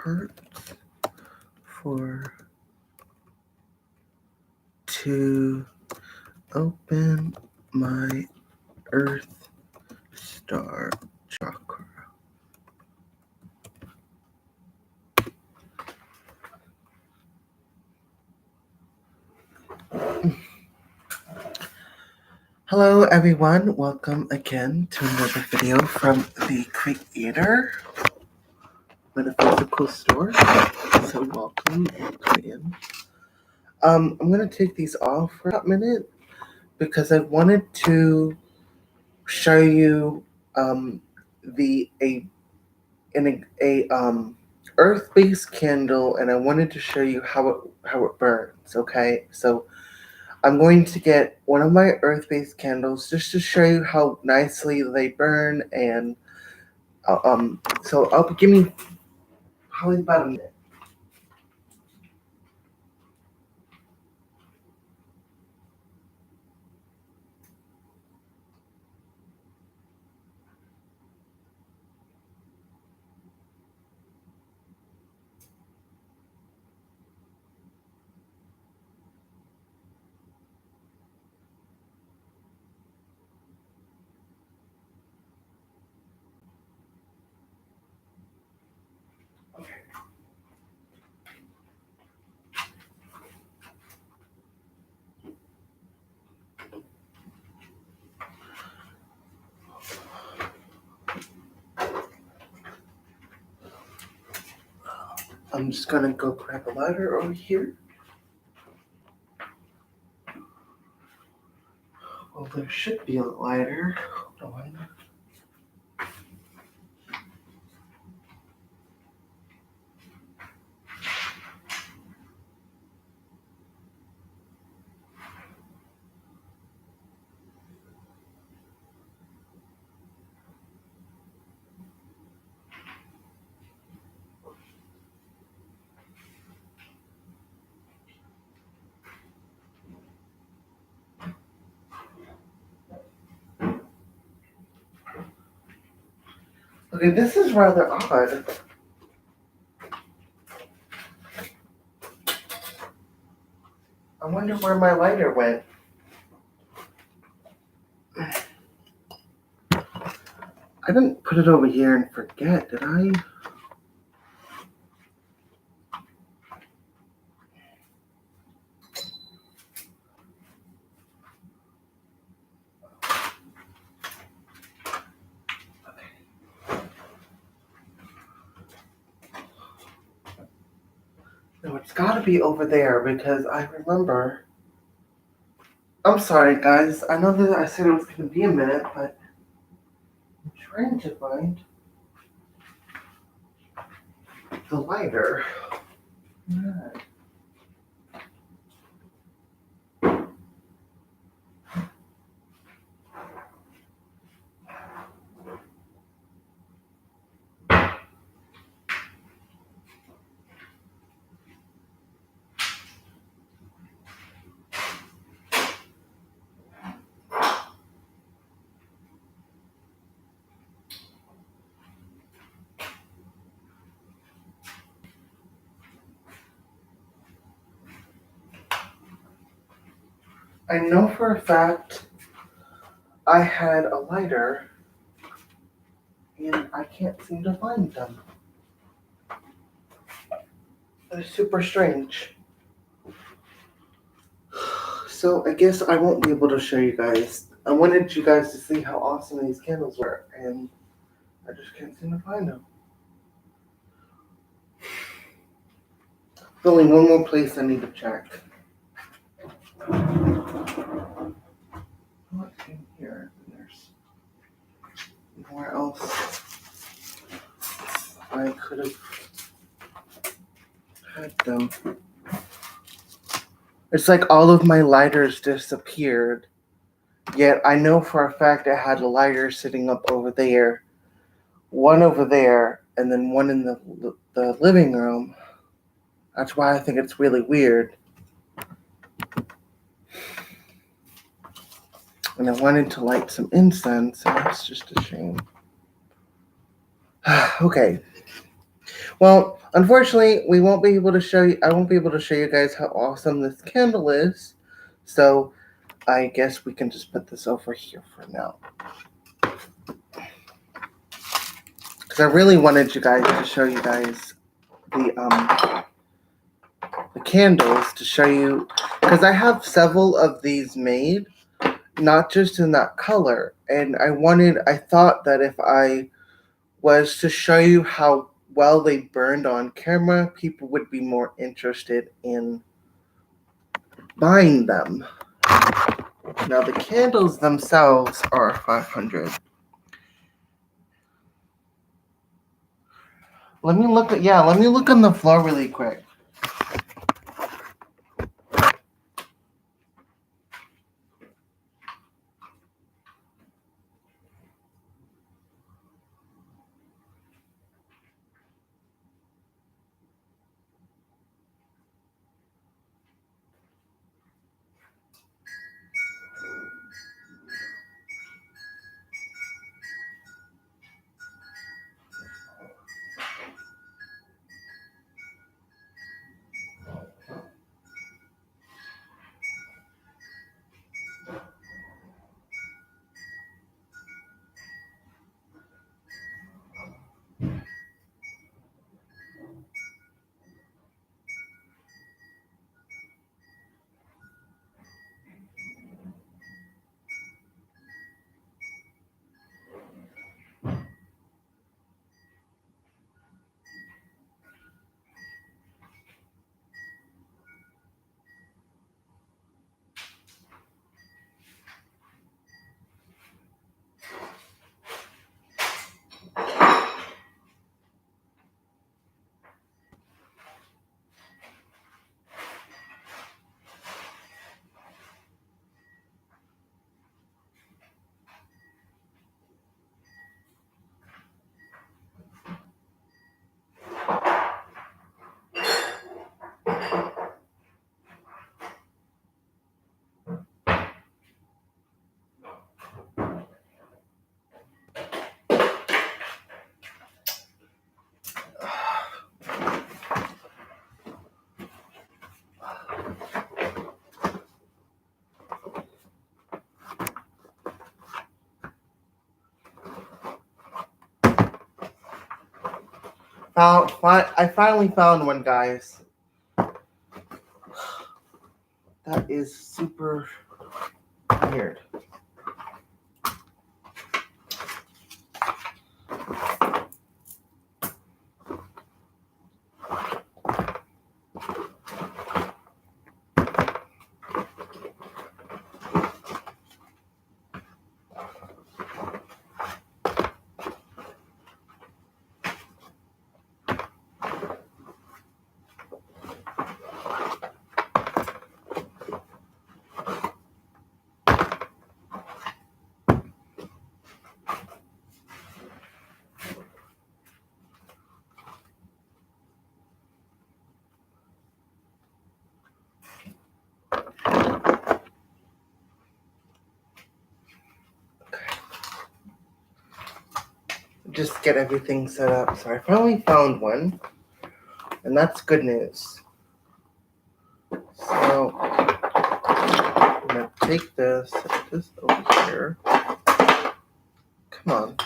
hearts to open my earth star chakra. Hello everyone, welcome again to another video from the creator metaphysical store. So welcome in. I'm gonna take these off for a minute because I wanted to show you a earth-based candle, and I wanted to show you how it burns. Okay, so I'm going to get one of my earth-based candles just to show you how nicely they burn, and so I'll give me probably about a minute. I'm just gonna go grab a lighter over here. Well, there should be a lighter. Hold on. Okay, this is rather odd. I wonder where my lighter went. I didn't put it over here and forget, did I? No, it's gotta be over there because I remember. I'm sorry, guys. I know that I said it was gonna be a minute, but I'm trying to find the lighter. Yeah. I know for a fact I had a lighter and I can't seem to find them. That is super strange. So I guess I won't be able to show you guys. I wanted you guys to see how awesome these candles were, and I just can't seem to find them. There's only one more place I need to check. What's in here? There's nowhere else I could have had them. It's like all of my lighters disappeared. Yet I know for a fact I had a lighter sitting up over there, one over there, and then one in the living room. That's why I think it's really weird. And I wanted to light some incense, and it's just a shame. Okay. Well, unfortunately, we won't be able to show you. I won't be able to show you guys how awesome this candle is. So I guess we can just put this over here for now. Because I really wanted you guys to show you guys the candles to show you, because I have several of these made, not just in that color, and I thought that if I was to show you how well they burned on camera, people would be more interested in buying them. Now the candles themselves are 500. Let me look on the floor really quick. I finally found one, guys. That is super weird. Just get everything set up. So I finally found one, and that's good news. So I'm gonna take this, set this over here. Come on.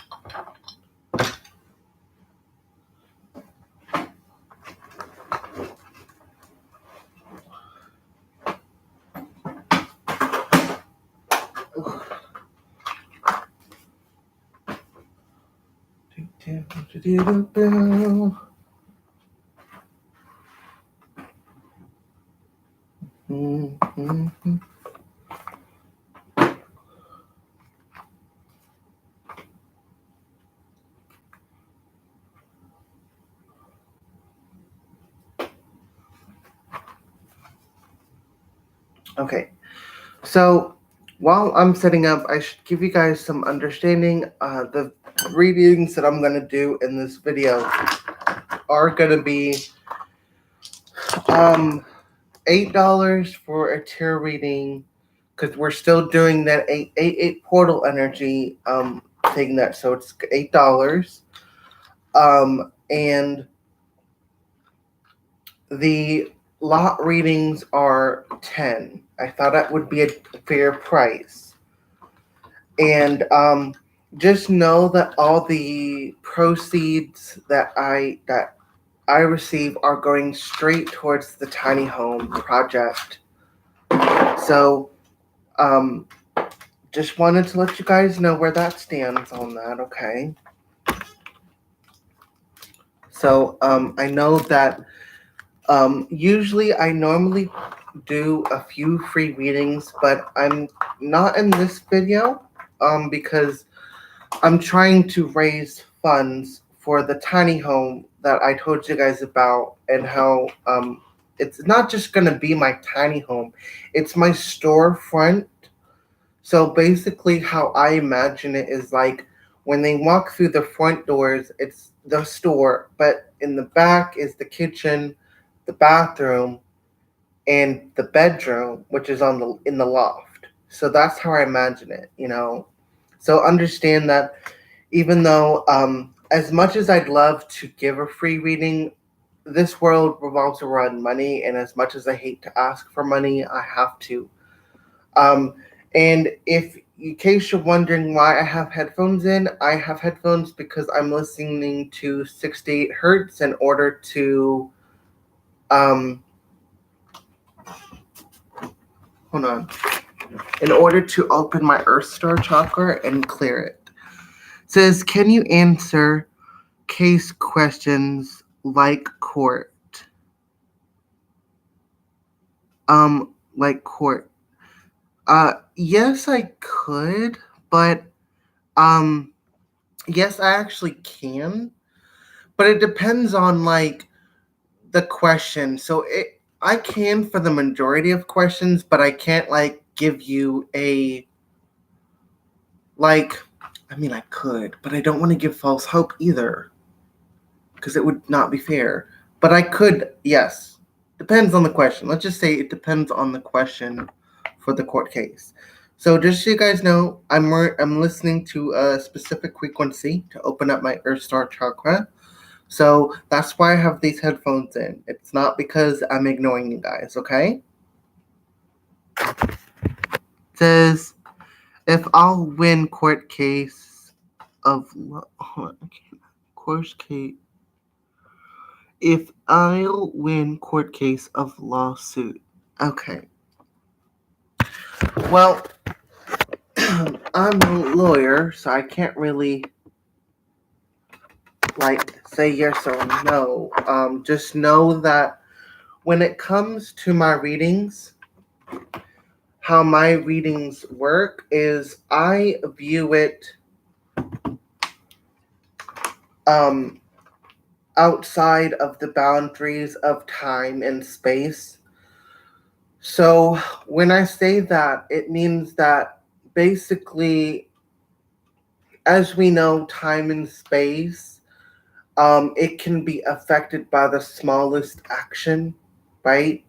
Okay, so while I'm setting up, I should give you guys some understanding. The readings that I'm gonna do in this video are gonna be $8 for a tarot reading, because we're still doing that 888 portal energy thing, that so it's $8. And the lot readings are 10. I thought that would be a fair price. And just know that all the proceeds that I receive are going straight towards the tiny home project. So um, just wanted to let you guys know where that stands on that, okay? So I know that usually I normally do a few free readings, but I'm not in this video because I'm trying to raise funds for the tiny home that I told you guys about, and how it's not just going to be my tiny home, it's my storefront. So basically, how I imagine it is like when they walk through the front doors, it's the store, but in the back is the kitchen, the bathroom, and the bedroom, which is on the in the loft. So that's how I imagine it. So understand that even though, as much as I'd love to give a free reading, this world revolves around money, and as much as I hate to ask for money, I have to. Um, and if, in case you're wondering why I have headphones in, I have headphones because I'm listening to 68 hertz in order to, um, hold on, in order to open my Earth Star chakra and clear it. It says, can you answer case questions like court? Like court. Yes, I could, but, yes, I actually can. But it depends on, like, the question. So I can for the majority of questions, but I can't, like, give you a, like, I mean, I could, but I don't want to give false hope either, because it would not be fair. But I could, yes. Depends on the question. Let's just say it depends on the question for the court case. So just so you guys know, I'm listening to a specific frequency to open up my Earth Star chakra. So that's why I have these headphones in. It's not because I'm ignoring you guys, okay? It says, if I'll win court case of court case, if I'll win court case of lawsuit. Okay. Well, I'm a lawyer, so I can't really, like, say yes or no. Just know that when it comes to my readings, how my readings work is I view it outside of the boundaries of time and space. So when I say that, it means that basically, as we know, time and space, it can be affected by the smallest action, right?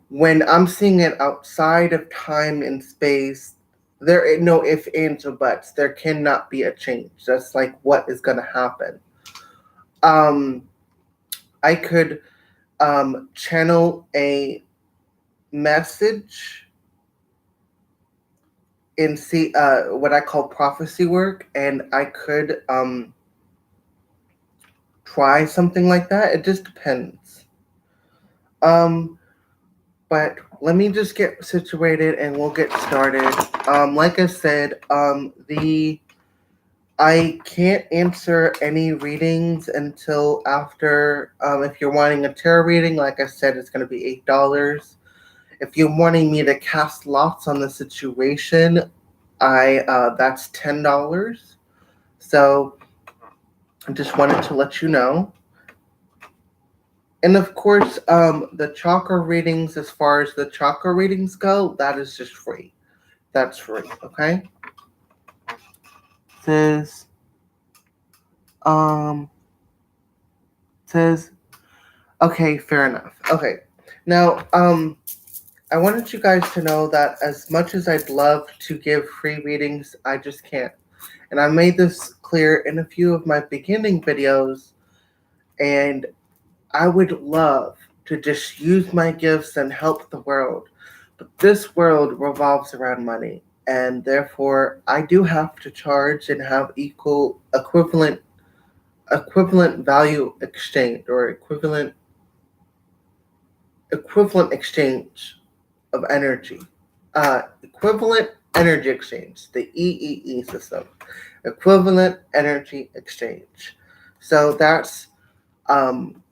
When I'm seeing it outside of time and space, there is no if, ands, or buts. There cannot be a change. That's like what is going to happen. I could channel a message and see what I call prophecy work, and I could try something like that. It just depends. But let me just get situated and we'll get started. Like I said, I can't answer any readings until after. If you're wanting a tarot reading, like I said, it's going to be $8. If you're wanting me to cast lots on the situation, that's $10. So I just wanted to let you know. And of course, the chakra readings, as far as the chakra readings go, that is just free. That's free, okay? Says, says, okay, fair enough. Okay, now, I wanted you guys to know that as much as I'd love to give free readings, I just can't. And I made this clear in a few of my beginning videos, and I would love to just use my gifts and help the world. But this world revolves around money, and therefore I do have to charge and have equivalent value exchange, or equivalent exchange of energy. Equivalent energy exchange, the EEE system, equivalent energy exchange. So um,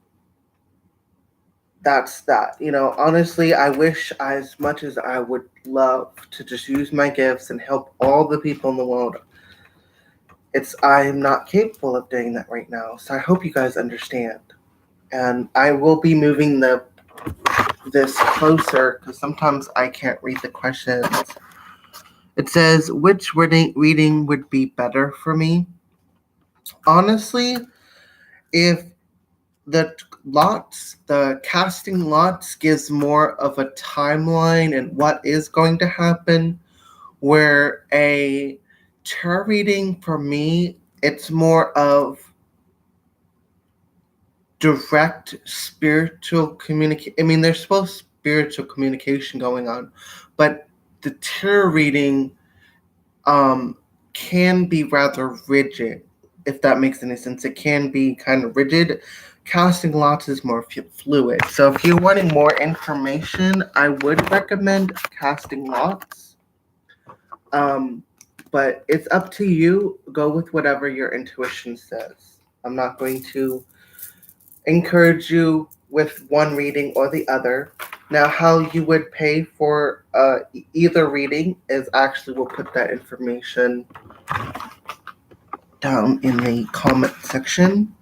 that's that. Honestly, I wish, as much as I would love to just use my gifts and help all the people in the world, I am not capable of doing that right now. So I hope you guys understand. And I will be moving this closer because sometimes I can't read the questions. It says, which reading would be better for me? Honestly, if the casting lots gives more of a timeline and what is going to happen, where a tarot reading for me, it's more of direct spiritual communication. I mean, there's both spiritual communication going on, but the tarot reading can be rather rigid, if that makes any sense. It can be kind of rigid. Casting lots is more fluid. So if you're wanting more information, I would recommend casting lots. But it's up to you. Go with whatever your intuition says. I'm not going to encourage you with one reading or the other. Now, how you would pay for either reading is actually, we'll put that information down in the comment section.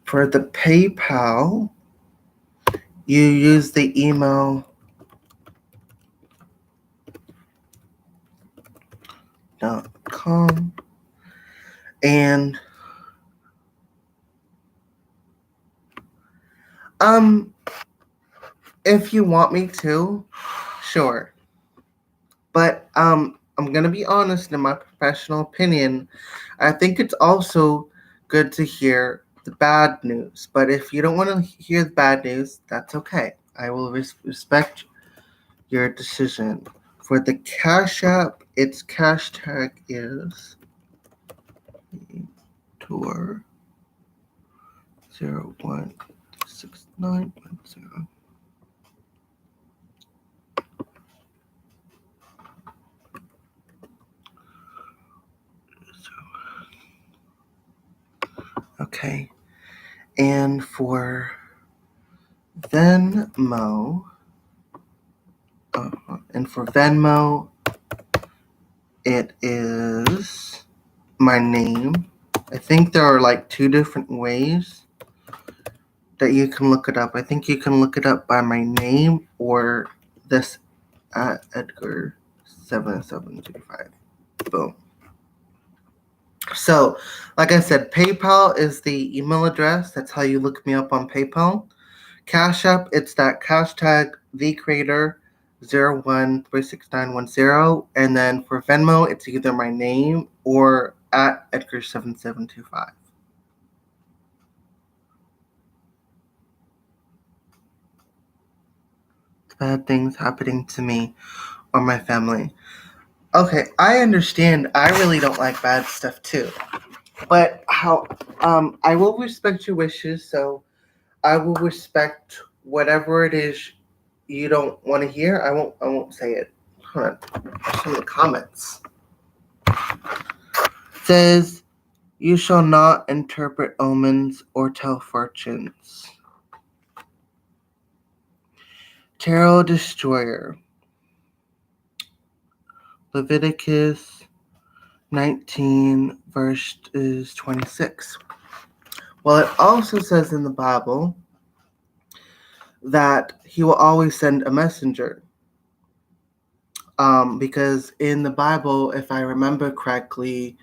For the PayPal, you use the email .com, and if you want me to, sure. But I'm gonna be honest, in my professional opinion, I think it's also good to hear the bad news. But if you don't want to hear the bad news, that's okay. I will respect your decision. For the Cash App, its cash tag is tour 016910. Okay. And for Venmo, it is my name. I think there are like two different ways that you can look it up. I think you can look it up by my name or this at Edgar 7725. Boom. So, like I said, PayPal is the email address. That's how you look me up on PayPal. Cash App, it's that hashtag the creator 01369110. And then for Venmo, it's either my name or at Edgar7725. Bad things happening to me or my family. Okay, I understand. I really don't like bad stuff too. But I will respect your wishes, so I will respect whatever it is you don't want to hear. I won't say it. Hold on. Some of the comments. It says, you shall not interpret omens or tell fortunes. Tarot Destroyer. Leviticus 19 verse 26. Well, it also says in the Bible that he will always send a messenger. Because in the Bible, if I remember correctly,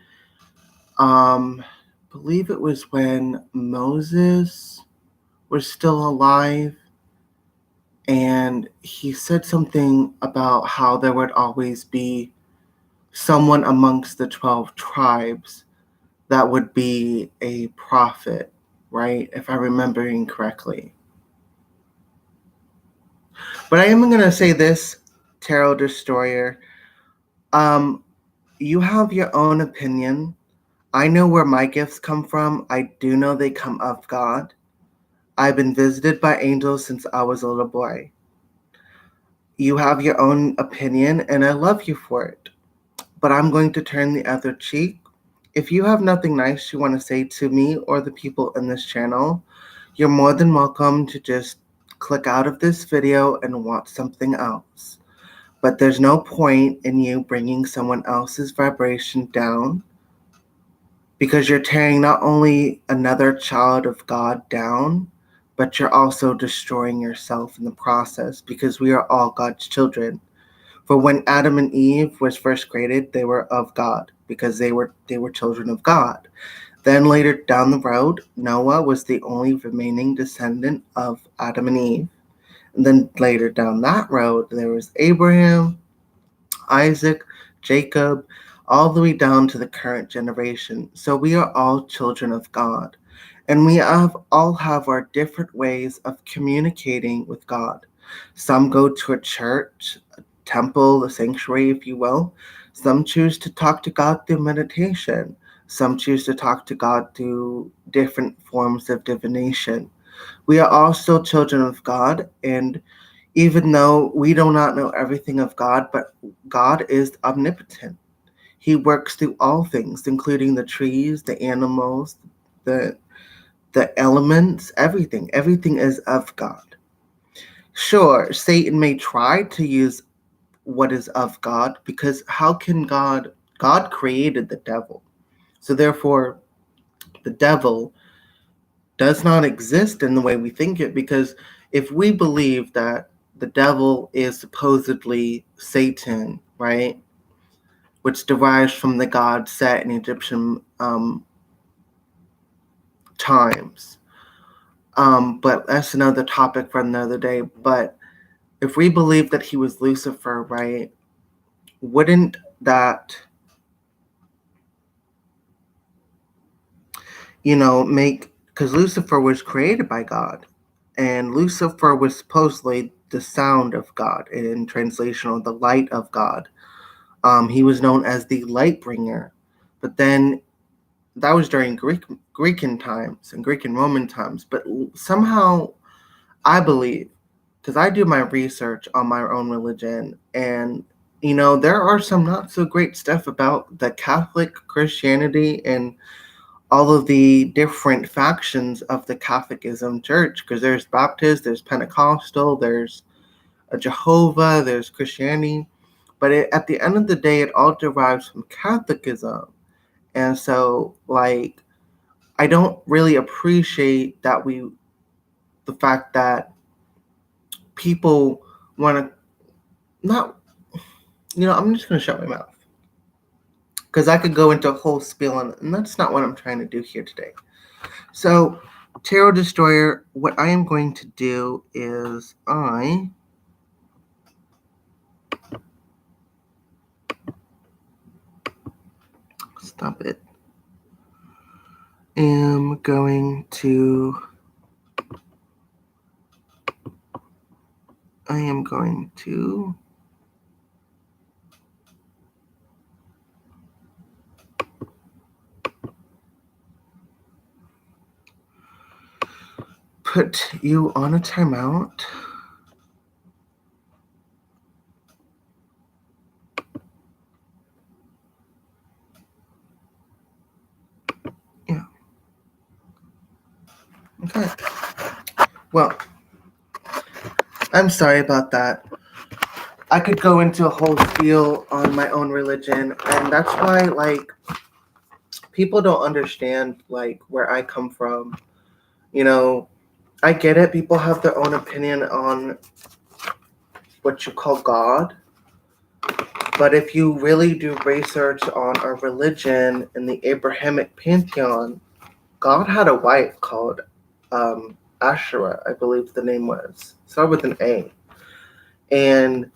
believe it was when Moses was still alive, and he said something about how there would always be someone amongst the 12 tribes that would be a prophet. right? If I'm remembering correctly. But I am going to say this, Tarot Destroyer. Um, you have your own opinion. I know where my gifts come from. I do know they come of God. I've been visited by angels since I was a little boy. You have your own opinion, and I love you for it. But I'm going to turn the other cheek. If you have nothing nice you want to say to me or the people in this channel, you're more than welcome to just click out of this video and watch something else. But there's no point in you bringing someone else's vibration down, because you're tearing not only another child of God down, but you're also destroying yourself in the process, because we are all God's children. For when Adam and Eve was first created, they were of God, because they were children of God. Then later down the road, Noah was the only remaining descendant of Adam and Eve. And then later down that road, there was Abraham, Isaac, Jacob, all the way down to the current generation. So we are all children of God. And we all have our different ways of communicating with God. Some go to a church, a temple, a sanctuary, if you will. Some choose to talk to God through meditation. Some choose to talk to God through different forms of divination. We are all still children of God, and even though we do not know everything of God, but God is omnipotent. He works through all things, including the trees, the animals, the elements, everything. Everything is of God. Sure, Satan may try to use what is of God, because how can God created the devil. So therefore, the devil does not exist in the way we think it, because if we believe that the devil is supposedly Satan, right, which derives from the god Set in Egyptian times, but that's another topic for another day. But if we believe that he was Lucifer, right, wouldn't that, make, because Lucifer was created by God, and Lucifer was supposedly the sound of God, in translation, or the light of God. He was known as the light bringer. But then that was during Greek times and Greek and Roman times. But somehow I believe, because I do my research on my own religion, and there are some not so great stuff about the Catholic Christianity and all of the different factions of the Catholicism church, because there's Baptist, there's Pentecostal, there's a Jehovah, there's Christianity. But at the end of the day, it all derives from Catholicism. And so, I don't really appreciate the fact that people want to not, I'm just going to shut my mouth, because I could go into a whole spiel on it, and that's not what I'm trying to do here today. So, Tarot Destroyer, what I am going to do is stop it. Am going to put you on a timeout. Yeah. Okay. Well, I'm sorry about that. I could go into a whole spiel on my own religion, and that's why, people don't understand, where I come from. I get it. People have their own opinion on what you call God. But if you really do research on our religion in the Abrahamic pantheon, God had a wife called Asherah, I believe the name was. Started with an A. And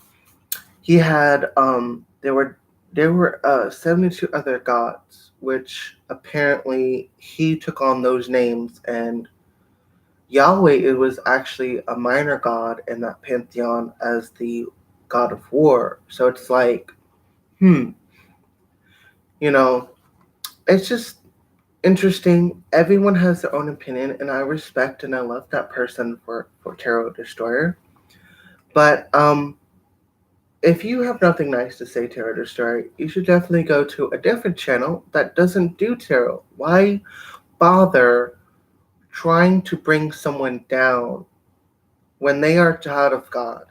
he had there were 72 other gods which apparently he took on those names, and Yahweh, it was actually a minor god in that pantheon as the god of war. So it's like, hmm, you know, it's just interesting. Everyone has their own opinion, and I respect and I love that person for Tarot Destroyer. But if you have nothing nice to say, Tarot Destroyer, you should definitely go to a different channel that doesn't do tarot. Why bother trying to bring someone down when they are a child of God?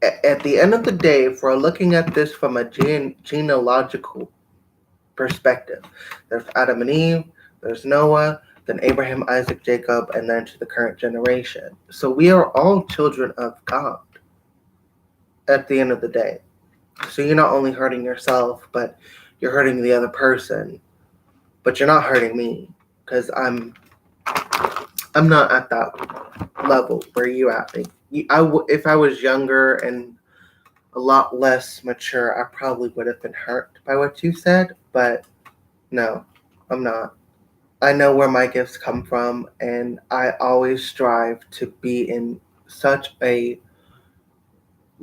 At the end of the day, if we're looking at this from a genealogical perspective, there's Adam and Eve, there's Noah, then Abraham, Isaac, Jacob, and then to the current generation. So we are all children of God at the end of the day. So you're not only hurting yourself, but you're hurting the other person. But you're not hurting me, because I'm not at that level where you at. If I was younger and a lot less mature, I probably would have been hurt by what you said, but no, I'm not. I know where my gifts come from, and I always strive to be in such a,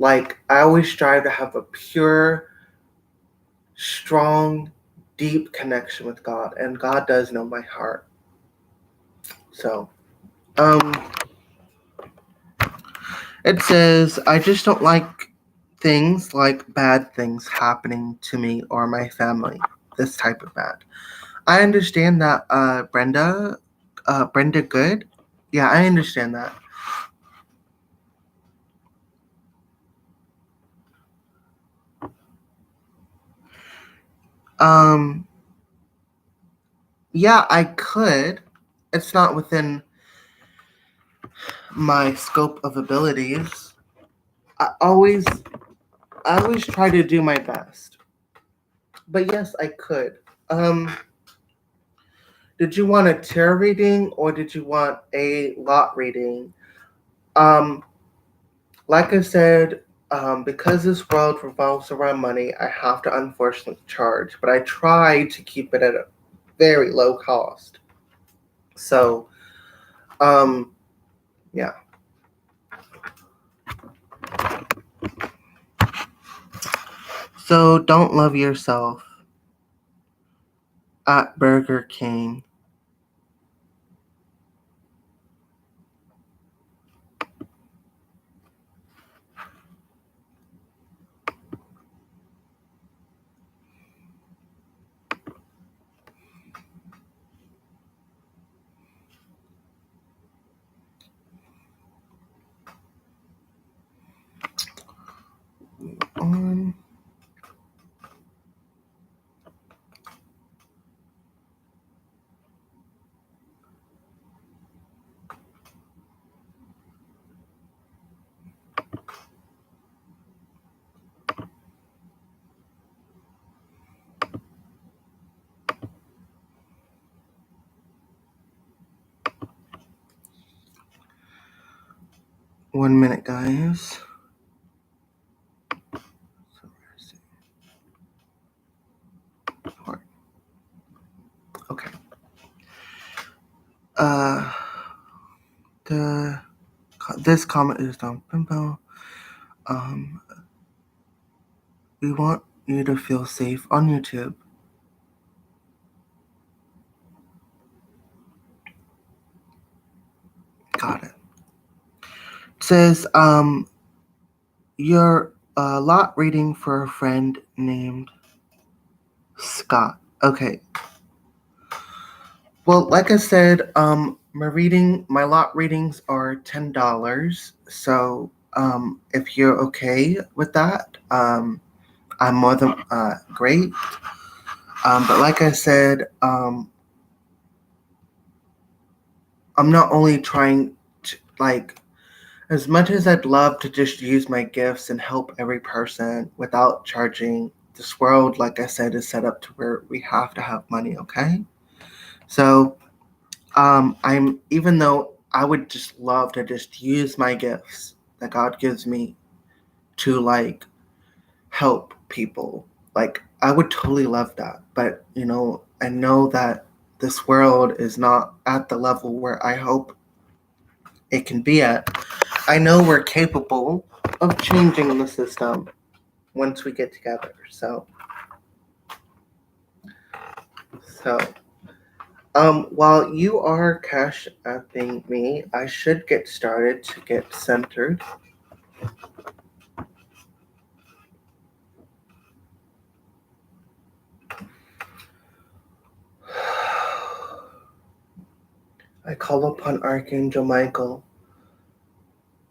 I always strive to have a pure, strong, deep connection with God, and God does know my heart. So, um, it says, I just don't like things like bad things happening to me or my family. This type of bad. I understand that, Brenda Good. Yeah, I understand that. Um, yeah, I could. It's not within my scope of abilities. I always, I always try to do my best. But yes, I could. Did you want a tarot reading or did you want a lot reading? Um, like I said, because this world revolves around money, I have to unfortunately charge, but I try to keep it at a very low cost. So, um, yeah. So don't love yourself at Burger King. On 1 minute, guys. Okay. Uh, the this comment is on Bimbo. Um, we want you to feel safe on YouTube. Got it. It says, you're a lot reading for a friend named Scott. Okay. Well, like I said, my lot readings are $10. So, if you're okay with that, I'm more than great. But like I said, I'm not only trying to, as much as I'd love to just use my gifts and help every person without charging, this world, like I said, is set up to where we have to have money, okay? So, even though I would just love to just use my gifts that God gives me to, help people, I would totally love that. But, I know that this world is not at the level where I hope it can be at. I know we're capable of changing the system once we get together. So, while you are cash apping me, I should get started to get centered. I call upon Archangel Michael.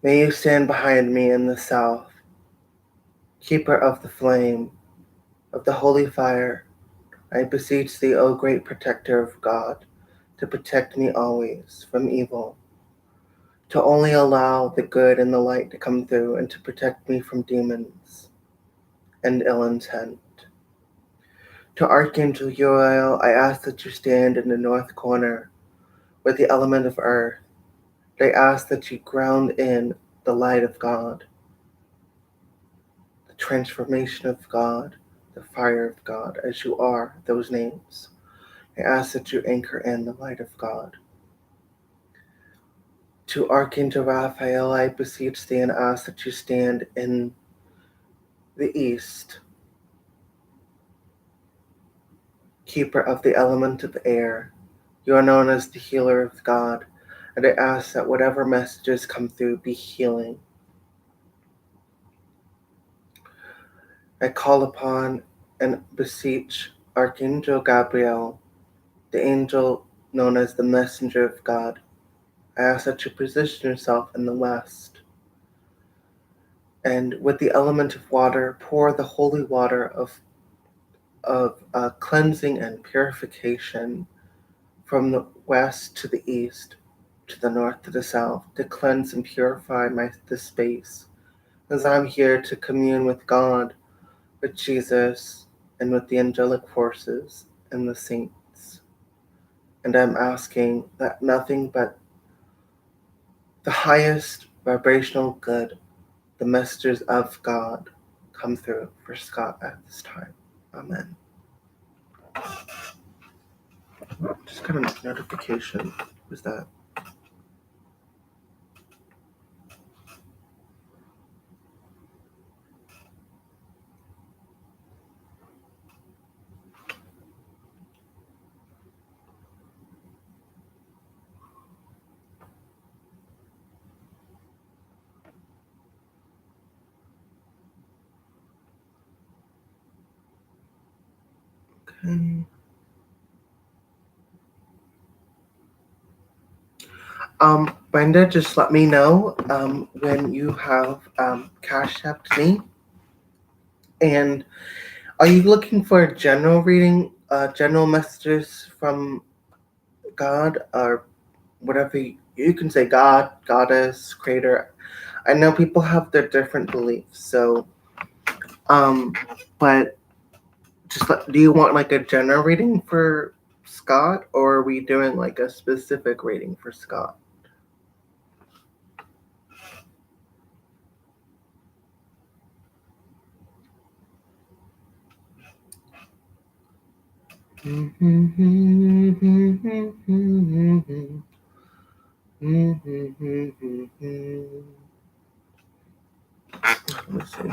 May you stand behind me in the south, keeper of the flame, of the holy fire. I beseech thee, O great protector of God, to protect me always from evil, to only allow the good and the light to come through, and to protect me from demons and ill intent. To Archangel Uriel, I ask that you stand in the north corner with the element of earth. I ask that you ground in the light of God, the transformation of God, the fire of God, as you are those names. I ask that you anchor in the light of God. To Archangel Raphael, I beseech thee and ask that you stand in the east, keeper of the element of air. You are known as the healer of God, and I ask that whatever messages come through be healing. I call upon and beseech Archangel Gabriel, the angel known as the messenger of God. I ask that you position yourself in the west, and with the element of water, pour the holy water of cleansing and purification from the west to the east, to the north to the south, to cleanse and purify this space, as I'm here to commune with God, with Jesus, and with the angelic forces and the saints. And I'm asking that nothing but the highest vibrational good, the messages of God, come through for Scott at this time. Amen. Just got a notification. What was that? Okay. Brenda, just let me know when you have cash apped me. And are you looking for a general reading, general messages from God, or whatever you can say, God, Goddess, Creator? I know people have their different beliefs, so but do you want like a general reading for Scott, or are we doing like a specific reading for Scott? Let me see.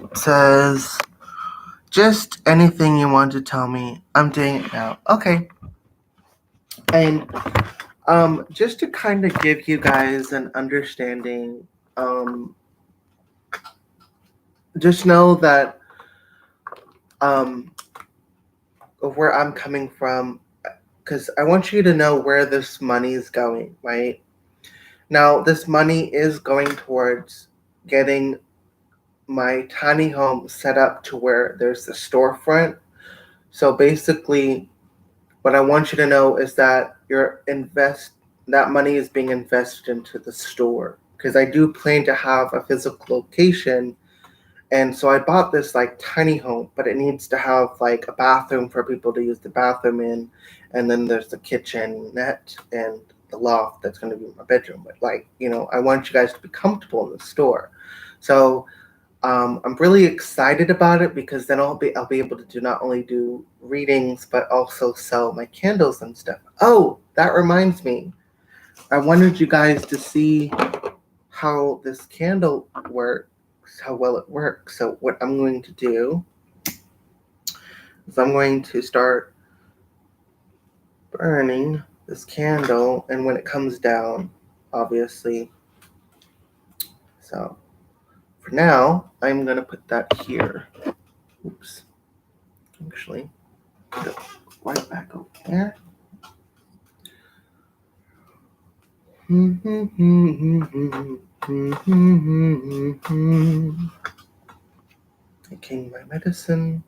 It says, just anything you want to tell me. I'm doing it now. Okay. And just to kind of give you guys an understanding, just know that um, of where I'm coming from, because I want you to know where this money is going, right? Now, this money is going towards getting my tiny home set up to where there's a storefront. So basically, what I want you to know is that that money is being invested into the store, because I do plan to have a physical location. And so I bought this like tiny home, but it needs to have like a bathroom for people to use the bathroom in, and then there's the kitchenette and the loft that's going to be my bedroom. But I want you guys to be comfortable in the store. So I'm really excited about it because then I'll be able to do not only do readings but also sell my candles and stuff. Oh, that reminds me. I wanted you guys to see how this candle works, how well it works. So what I'm going to do is I'm going to start burning this candle, and when it comes down, obviously. So for now, I'm gonna put that here. Oops. Actually, put it right back over there. Taking my medicine.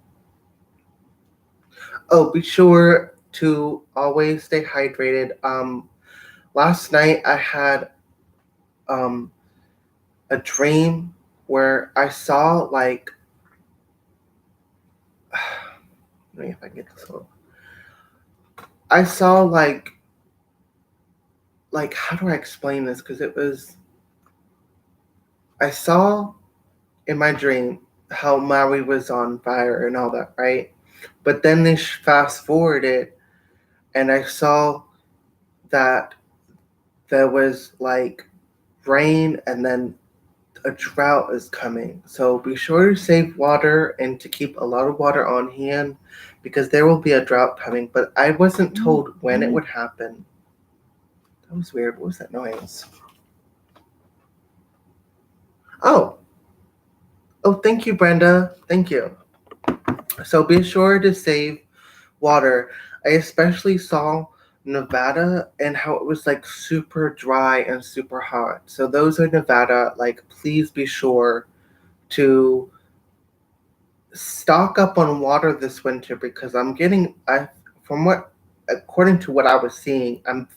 Oh, be sure to always stay hydrated. Last night I had um a dream where I saw like let me if I can get this little. I saw like how do I explain this? Because it was I saw in my dream how Maui was on fire and all that, right? But then they fast forwarded, and I saw that there was like rain, and then a drought is coming. So be sure to save water and to keep a lot of water on hand because there will be a drought coming. But I wasn't told when it would happen. That was weird. What was that noise? Oh, thank you, Brenda. Thank you. So be sure to save water. I especially saw Nevada and how it was like super dry and super hot. So those in Nevada, like please be sure to stock up on water this winter because from what according to what I was seeing, I'm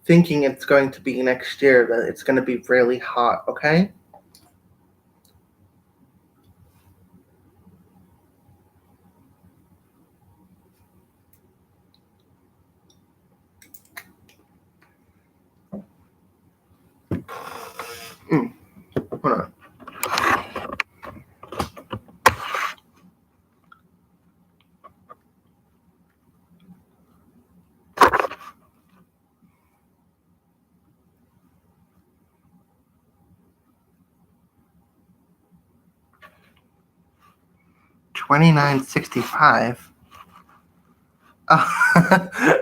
thinking it's going to be next year that it's going to be really hot, okay? Hold on. $29.65.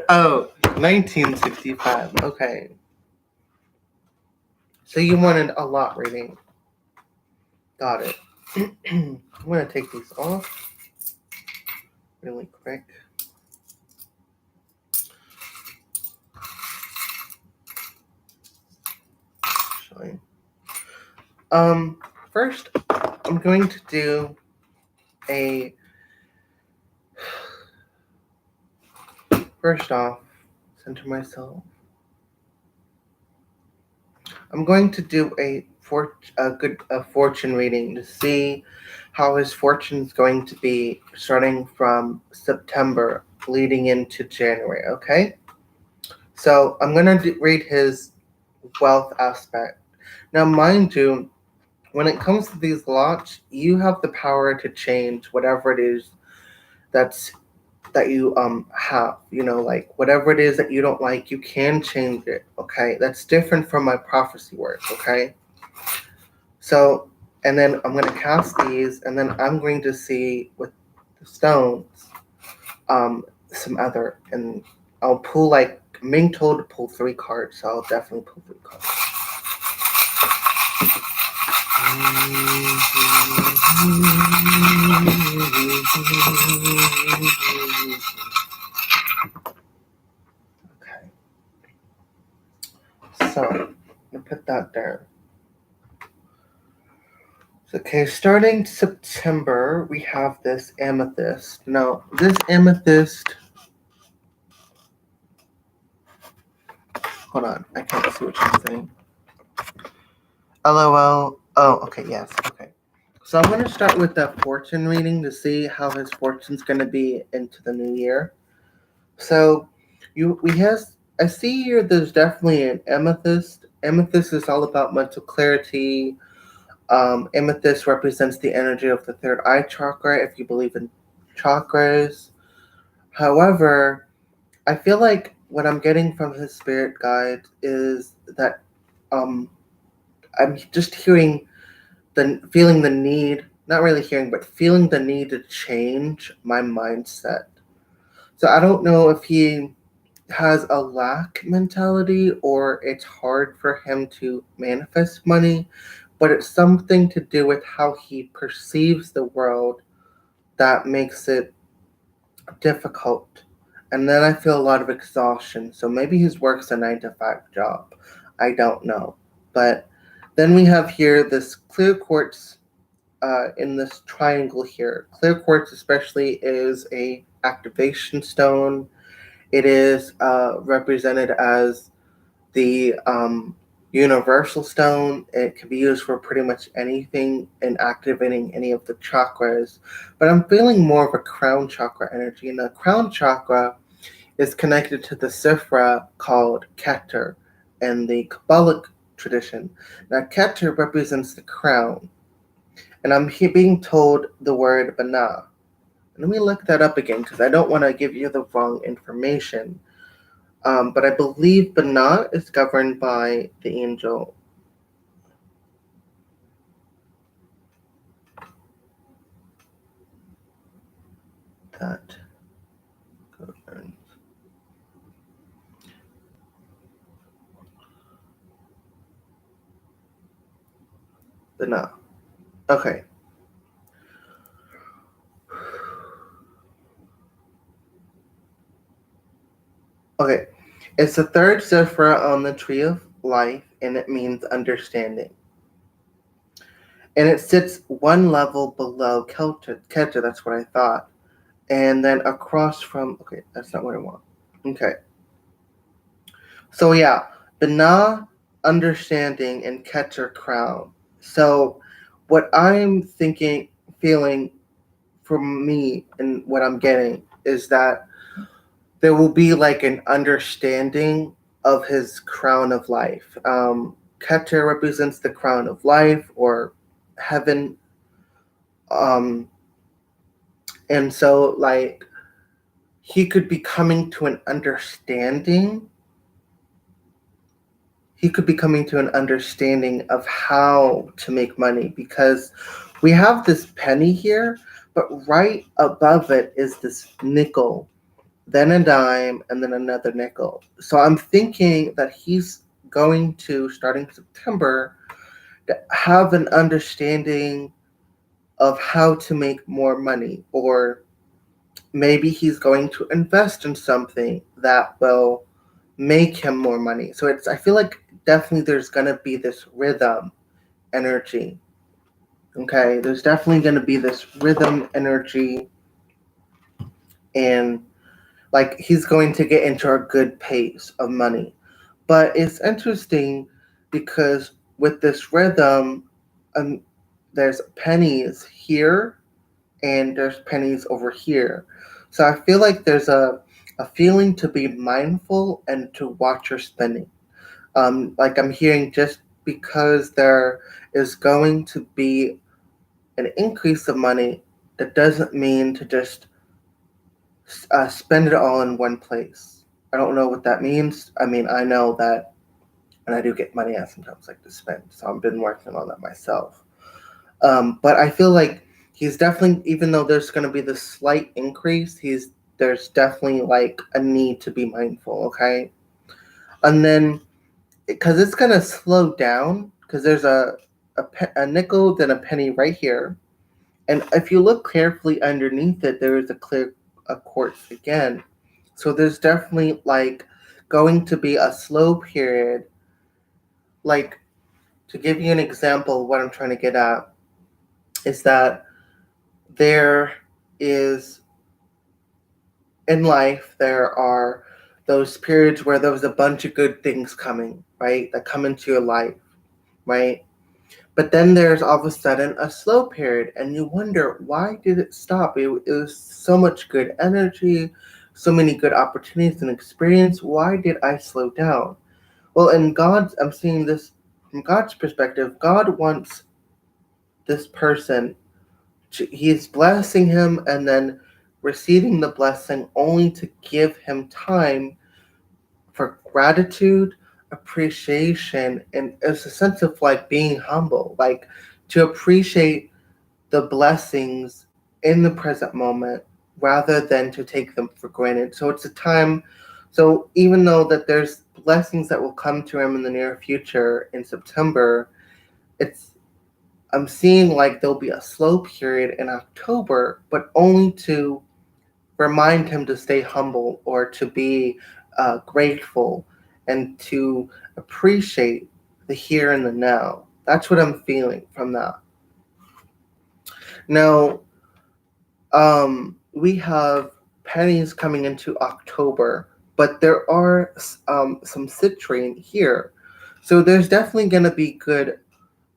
Oh, 1965. Okay. So you wanted a lot reading. Got it. I'm gonna take these off really quick. Actually. First I'm going to do a first off, center myself. I'm going to do a fortune reading to see how his fortune is going to be starting from September leading into January, okay? So I'm going to read his wealth aspect. Now, mind you, when it comes to these lots, you have the power to change whatever it is that's that you have, like whatever it is that you don't like, you can change it, okay? That's different from my prophecy work, okay? So, and then I'm going to cast these, and then I'm going to see with the stones some other, and I'll pull like I'm being told to pull 3 cards, so I'll definitely pull 3 cards. Okay. So, I'm going to put that there. Okay, starting September, we have this amethyst. Now, this amethyst. Hold on, I can't see what you're saying. LOL. Oh, okay, yes, okay. So I'm going to start with the fortune reading to see how his fortune's going to be into the new year. So, I see here there's definitely an amethyst. Amethyst is all about mental clarity, Amethyst represents the energy of the third eye chakra if you believe in chakras. However, I feel like what I'm getting from his spirit guide is that um, I'm just feeling the need, not really hearing, but feeling the need to change my mindset. So I don't know if he has a lack mentality or it's hard for him to manifest money, but it's something to do with how he perceives the world that makes it difficult. And then I feel a lot of exhaustion. So maybe his work's a 9 to 5 job. I don't know. But then we have here this clear quartz in this triangle here. Clear quartz, especially, is a activation stone. It is represented as the universal stone. It can be used for pretty much anything and activating any of the chakras. But I'm feeling more of a crown chakra energy. And the crown chakra is connected to the Sifra called Keter in the Kabbalic tradition. Now, Keter represents the crown. And I'm being told the word Bana. Let me look that up again because I don't want to give you the wrong information. But I believe Bana is governed by the angel that governs Bana. Okay. Okay. It's the third Sephra on the tree of life, and it means understanding. And it sits one level below Keter, that's what I thought. And then across from, okay, that's not what I want. Okay. So yeah, Bana, understanding, and Keter, crown. So what I'm thinking, feeling from me, and what I'm getting is that there will be like an understanding of his crown of life. Keter represents the crown of life or heaven. Um, and so, like, he could be coming to an understanding. He could be coming to an understanding of how to make money because we have this penny here, but right above it is this nickel, then a dime, and then another nickel. So I'm thinking that he's going to, starting September, have an understanding of how to make more money, or maybe he's going to invest in something that will make him more money. So I feel like definitely there's going to be this rhythm energy. Okay, there's definitely going to be this rhythm energy, and like he's going to get into a good pace of money. But it's interesting because with this rhythm, um, there's pennies here and there's pennies over here. So I feel like there's a feeling to be mindful and to watch your spending. Like I'm hearing just because there is going to be an increase of money, that doesn't mean to just spend it all in one place. I don't know what that means. I mean, I know that, and I do get money I sometimes like to spend, so I've been working on that myself. But I feel like he's definitely, even though there's going to be this slight increase, there's definitely like a need to be mindful. Okay, and then because it's going to slow down, because there's a nickel, then a penny right here, and if you look carefully underneath it, there is a quartz again. So there's definitely like going to be a slow period. Like, to give you an example, what I'm trying to get at is that there is, in life, there are those periods where there's a bunch of good things coming, right? That come into your life, right? But then there's all of a sudden a slow period, and you wonder, why did it stop? It was so much good energy, so many good opportunities and experience. Why did I slow down? Well, I'm seeing this from God's perspective. God wants this person. He's blessing him and then receiving the blessing only to give him time for gratitude, appreciation, and it's a sense of like being humble, like to appreciate the blessings in the present moment rather than to take them for granted. So it's a time, so even though that there's blessings that will come to him in the near future in September, it's I'm seeing like there'll be a slow period in October, but only to remind him to stay humble or to be grateful and to appreciate the here and the now. That's what I'm feeling from that. Now, we have pennies coming into October, but there are some citrine here. So there's definitely going to be good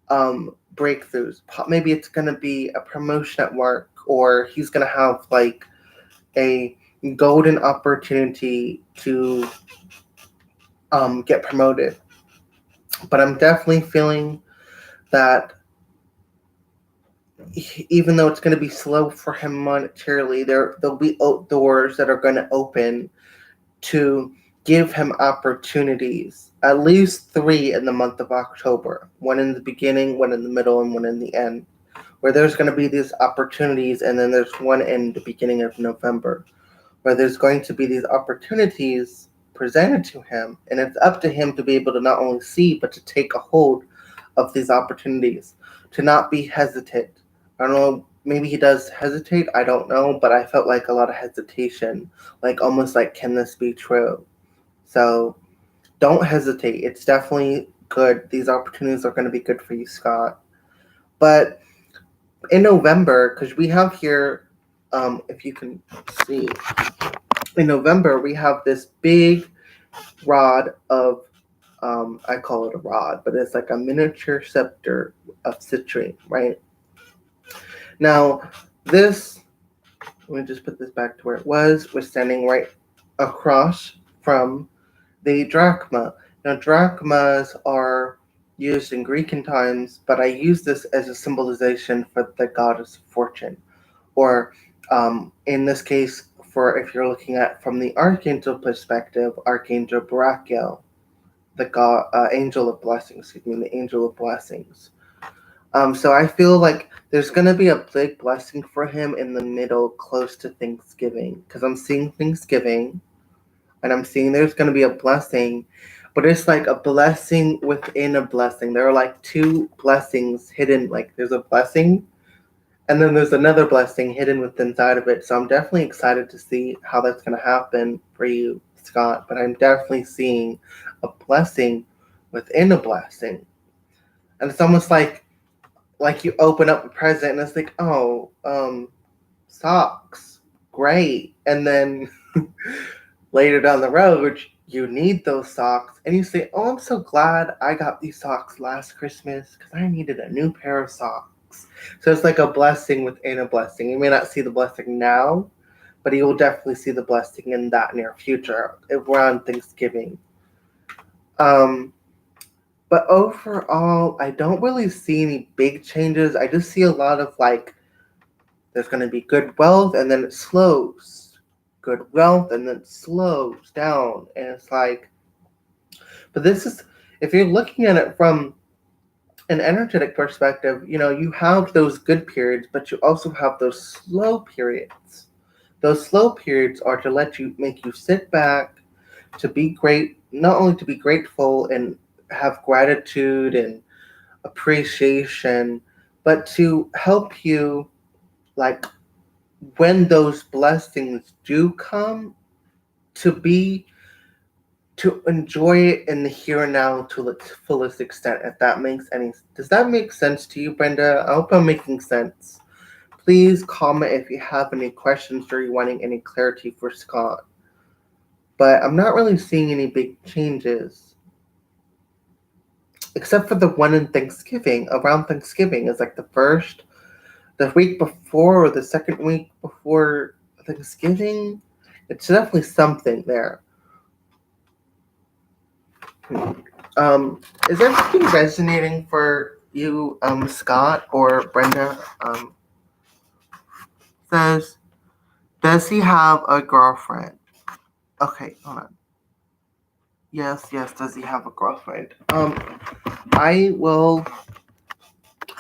breakthroughs. Maybe it's going to be a promotion at work, or he's going to have like a golden opportunity to get promoted. But I'm definitely feeling that even though it's going to be slow for him monetarily, there'll be doors that are going to open to give him opportunities. At least 3 in the month of October. One in the beginning, one in the middle, and one in the end. Where there's going to be these opportunities, and then there's one in the beginning of November, where there's going to be these opportunities presented to him, and it's up to him to be able to not only see, but to take a hold of these opportunities, to not be hesitant. I don't know, maybe he does hesitate, I don't know, but I felt like a lot of hesitation, like almost like, can this be true? So don't hesitate. It's definitely good. These opportunities are going to be good for you, Scott. But in November, because we have here, if you can see, in November we have this big rod of, I call it a rod, but it's like a miniature scepter of citrine, right? Now, this, let me just put this back to where it was. We're standing right across from the drachma. Now, drachmas are used in Greek times, but I use this as a symbolization for the goddess fortune, or in this case, for if you're looking at from the archangel perspective, Archangel Barachiel, the god, angel of blessings. Excuse me, the angel of blessings. So I feel like there's gonna be a big blessing for him in the middle, close to Thanksgiving, because I'm seeing Thanksgiving, and I'm seeing there's gonna be a blessing, but it's like a blessing within a blessing. There are like 2 blessings hidden. Like there's a blessing, and then there's another blessing hidden within inside of it. So I'm definitely excited to see how that's gonna happen for you, Scott. But I'm definitely seeing a blessing within a blessing, and it's almost like you open up a present and it's like, oh, socks, great, and then later down the road you need those socks and you say, oh, I'm so glad I got these socks last Christmas because I needed a new pair of socks. So it's like a blessing within a blessing. You may not see the blessing now, but you will definitely see the blessing in that near future around Thanksgiving. But overall, I don't really see any big changes. I just see a lot of like, there's going to be good wealth and then it slows. Good wealth and then it slows down. And it's like, but this is, if you're looking at it from an energetic perspective, you have those good periods, but you also have those slow periods. Those slow periods are to make you sit back, to be great, not only to be grateful and have gratitude and appreciation, but to help you, like, when those blessings do come, to enjoy it in the here and now to its fullest extent. If that does that make sense to you, Brenda? I hope I'm making sense. Please comment if you have any questions or you're wanting any clarity for Scott. But I'm not really seeing any big changes, except for the one in Thanksgiving. Around Thanksgiving is like the week before or the second week before Thanksgiving. It's definitely something there. Is everything resonating for you, Scott or Brenda, says, does he have a girlfriend? Okay, hold on. Yes, does he have a girlfriend? I will,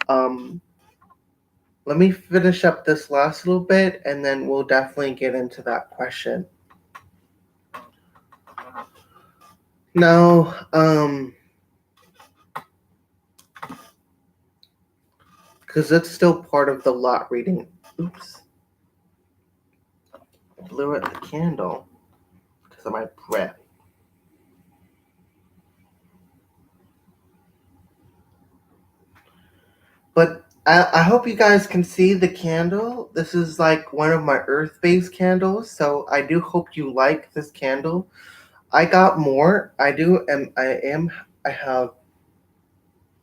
um, let me finish up this last little bit and then we'll definitely get into that question. Now, because it's still part of the lot reading. Oops. I blew out the candle because of my breath. But I hope you guys can see the candle. This is like one of my earth-based candles, so I do hope you like this candle. I got more. I have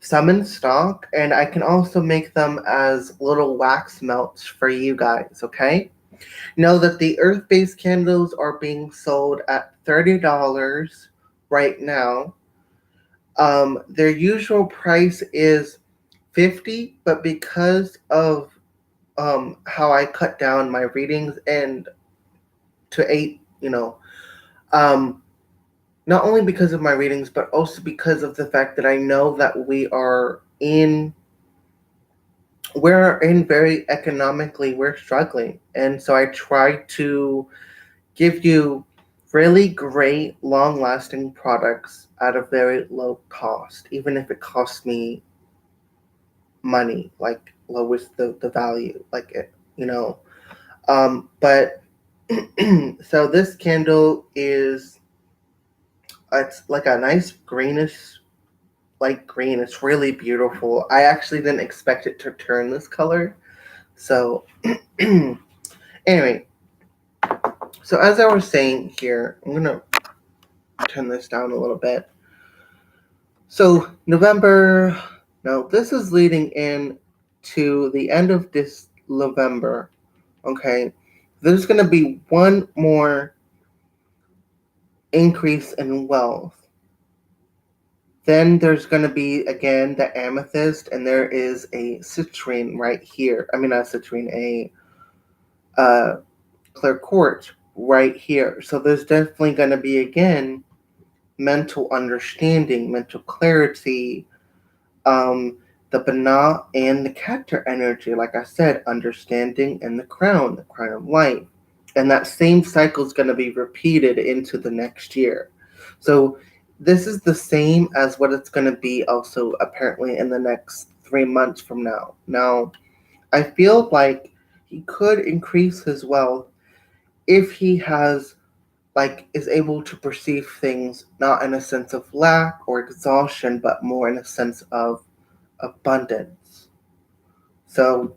some in stock, and I can also make them as little wax melts for you guys, okay? Know that the earth-based candles are being sold at $30 right now. Their usual price is 50, but because of how I cut down my readings and to 8, not only because of my readings, but also because of the fact that I know that we're in very economically, we're struggling. And so I try to give you really great, long lasting products at a very low cost, even if it costs me money, like lowers the value, like it. But so this candle is it's like a nice greenish light green. It's really beautiful. I actually didn't expect it to turn this color. So anyway, so as I was saying here, I'm gonna turn this down a little bit. So November, now this is leading in to the end of this November. Okay, there's gonna be one more increase in wealth. Then there's going to be, again, the amethyst, and there is a citrine right here. I mean, not a citrine, clear quartz right here. So there's definitely going to be, again, mental understanding, mental clarity, the Bana and the Keter energy. Like I said, understanding and the crown of life. And that same cycle is going to be repeated into the next year. So this is the same as what it's going to be also apparently in the next 3 months from now. Now, I feel like he could increase his wealth if he is able to perceive things not in a sense of lack or exhaustion, but more in a sense of abundance. So,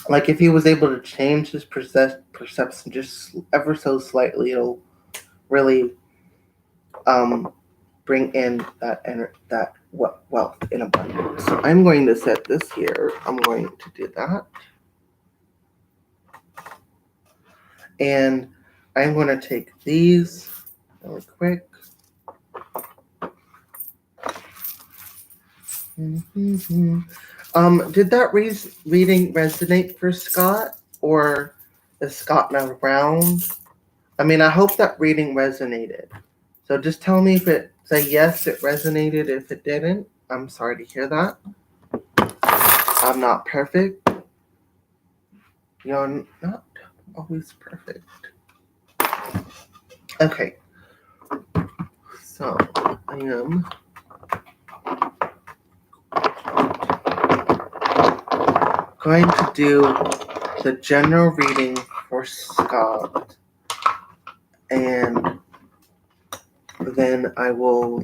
like if he was able to change his perception just ever so slightly, it'll really bring in that wealth in abundance. So I'm going to set this here. I'm going to do that. And I'm going to take these really quick. Did that reading resonate for Scott? Or is Scott not around? I mean, I hope that reading resonated. So just tell me if say yes, it resonated. If it didn't, I'm sorry to hear that. I'm not perfect. You're not always perfect. Okay. So I am going to do the general reading for Scott, and then I will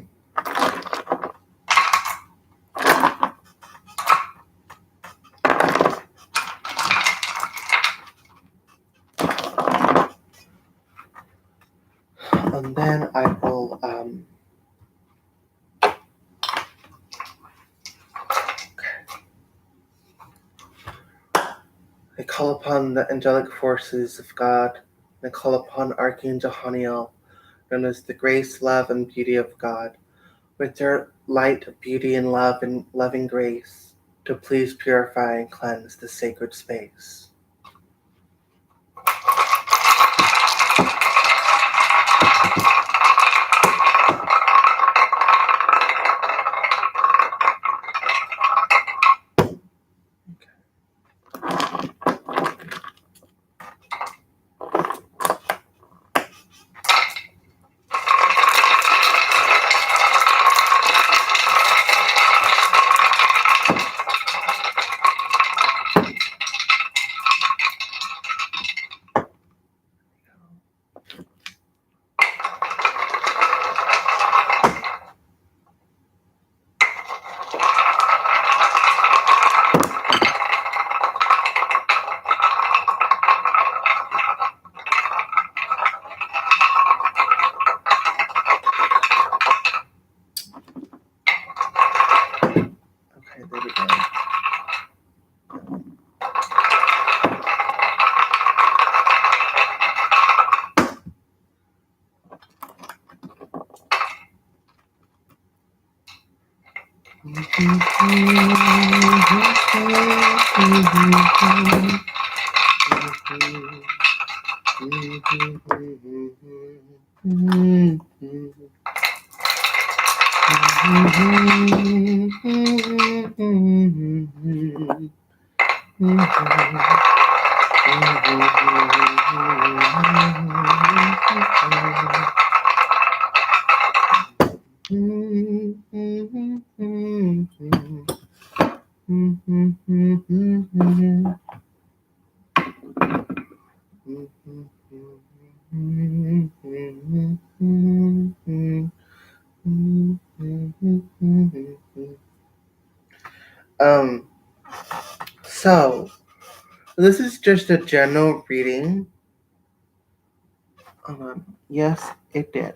I call upon the angelic forces of God, and I call upon Archangel Haniel, known as the grace, love, and beauty of God. With their light, beauty, and love and loving grace to please purify and cleanse the sacred space. Okay, there we go. Um, so this is just a general reading. Hold on. Yes, it did.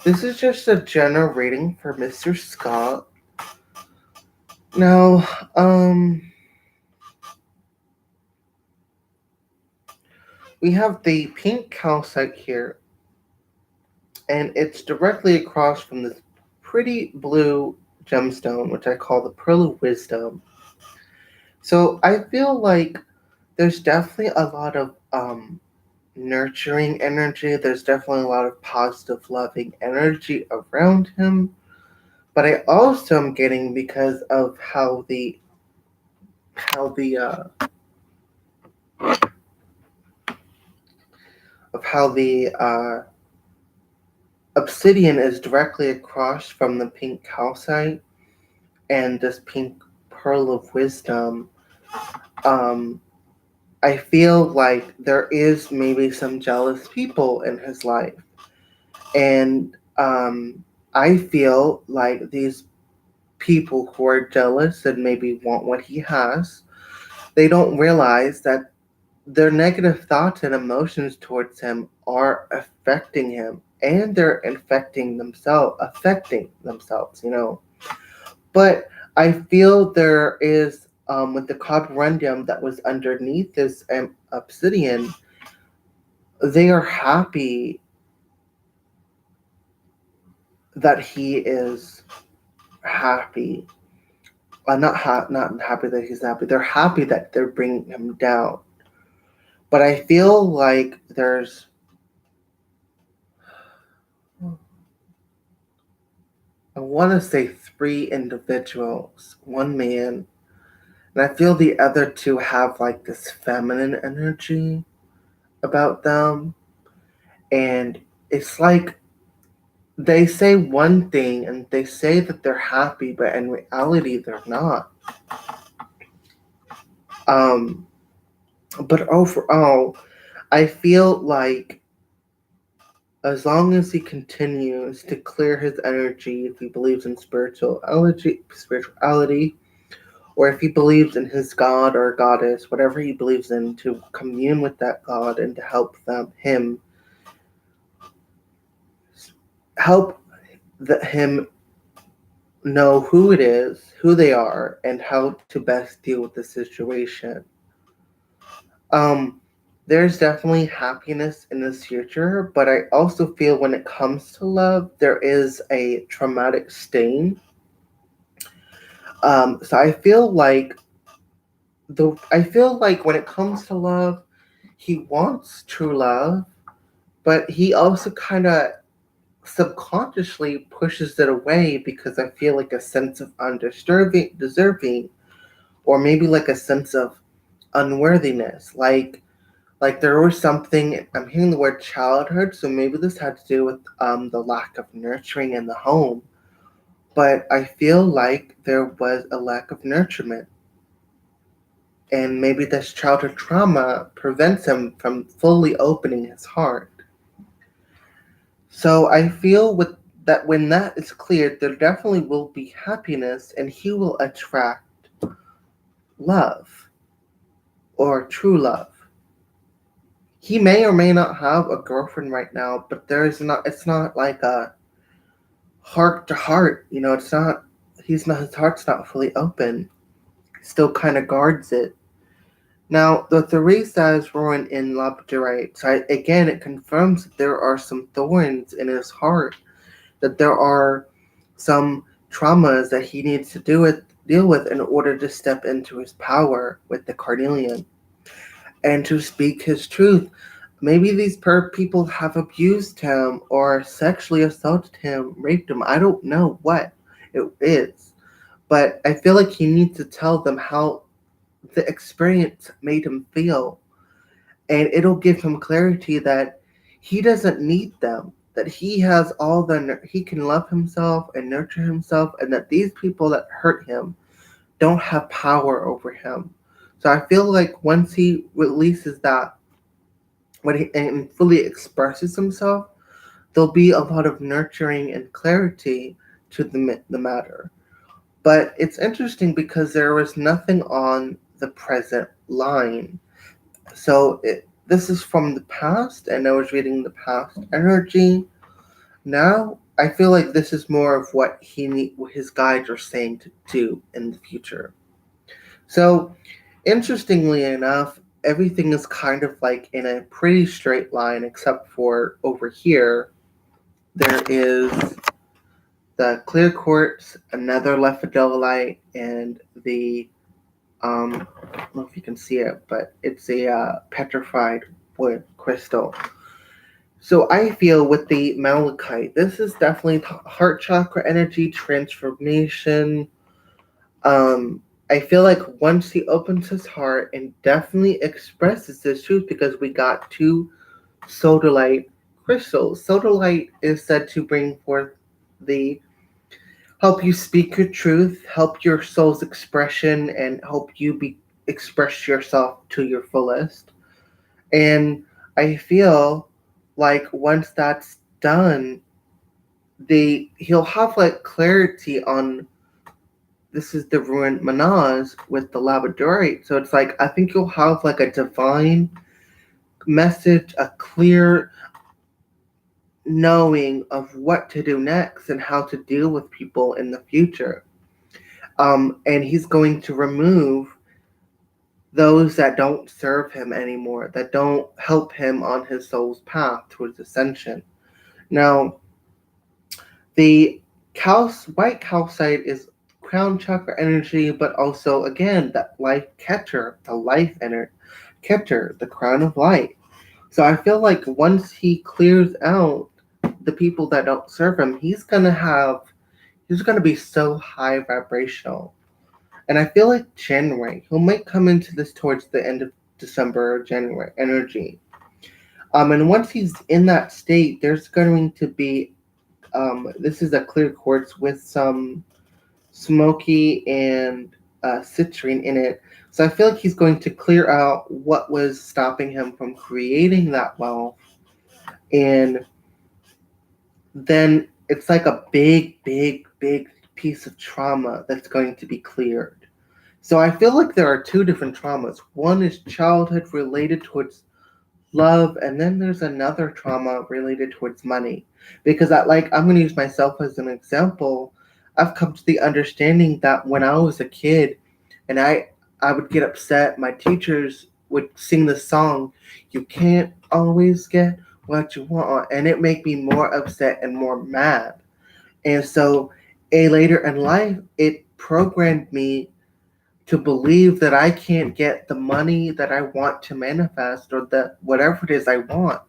This is just a general reading for Mr. Scott. Now, we have the pink calcite here, and it's directly across from this pretty blue gemstone, which I call the Pearl of Wisdom. So I feel like there's definitely a lot of nurturing energy. There's definitely a lot of positive, loving energy around him. But I also am getting, because of how the obsidian is directly across from the pink calcite and this pink pearl of wisdom. Um, I feel like there is maybe some jealous people in his life, and I feel like these people who are jealous and maybe want what he has, they don't realize that their negative thoughts and emotions towards him are affecting him, and they're affecting themselves. But I feel there is, with the cobrendium that was underneath this obsidian, they are happy that he is happy. Not happy that he's happy. They're happy that they're bringing him down. But I feel like there's, I want to say, three individuals, one man, and I feel the other two have like this feminine energy about them. And it's like they say one thing and they say that they're happy, but in reality, they're not. Um, but overall, I feel like as long as he continues to clear his energy, if he believes in spirituality, or if he believes in his god or goddess, whatever he believes in, to commune with that god and to help him know who it is, who they are, and how to best deal with the situation. Um, there's definitely happiness in this future, but I also feel when it comes to love, there is a traumatic stain So I feel like when it comes to love, he wants true love, but he also kind of subconsciously pushes it away because I feel like a sense of undeserving, deserving, or maybe like a sense of unworthiness. Like there was something. I'm hearing the word childhood, so maybe this had to do with the lack of nurturing in the home. But I feel like there was a lack of nurturement, and maybe this childhood trauma prevents him from fully opening his heart. So I feel with that when that is cleared, there definitely will be happiness, and he will attract love or true love. He may or may not have a girlfriend right now, but there is not. It's not like a heart to heart. It's not. He's not. His heart's not fully open. Still kind of guards it. Now, the Theresa is ruined in labradorite. So again, it confirms that there are some thorns in his heart, that there are some traumas that he needs to deal with in order to step into his power with the carnelian and to speak his truth. Maybe these people have abused him or sexually assaulted him, raped him. I don't know what it is, but I feel like he needs to tell them how the experience made him feel, and it'll give him clarity that he doesn't need them, that he has all he can love himself and nurture himself, and that these people that hurt him don't have power over him. So I feel like once he releases that, when he and fully expresses himself, there'll be a lot of nurturing and clarity to the matter. But it's interesting because there was nothing on the present line. So this is from the past, and I was reading the past energy. Now I feel like this is more of what what his guides are saying to do in the future. So interestingly enough, everything is kind of like in a pretty straight line, except for over here there is the clear quartz, another lepidolite, and the I don't know if you can see it, but it's a petrified wood crystal. So I feel with the malachite, this is definitely heart chakra energy transformation. I feel like once he opens his heart and definitely expresses this truth, because we got two sodalite crystals. Sodalite is said to bring forth the help you speak your truth, help your soul's expression, and help you express yourself to your fullest. And I feel like once that's done, he'll have like clarity on this is the ruined manaz with the labradorite. So it's like I think you'll have like a divine message, a clear knowing of what to do next and how to deal with people in the future. And he's going to remove those that don't serve him anymore, that don't help him on his soul's path towards ascension. Now, the white calcite is crown chakra energy, but also again that life catcher, the life energy catcher, the crown of light. So I feel like once he clears out the people that don't serve him, he's gonna be so high vibrational. And I feel like January, he might come into this towards the end of December or January energy. And once he's in that state, there's going to be this is a clear quartz with some smoky and citrine in it. So I feel like he's going to clear out what was stopping him from creating that wealth. And then it's like a big, big, big piece of trauma that's going to be cleared. So I feel like there are two different traumas. One is childhood related towards love, and then there's another trauma related towards money. Because I'm going to use myself as an example. I've come to the understanding that when I was a kid and I would get upset, my teachers would sing the song, "You can't always get what you want," and it made me more upset and more mad. And so later in life, it programmed me to believe that I can't get the money that I want to manifest or the whatever it is I want.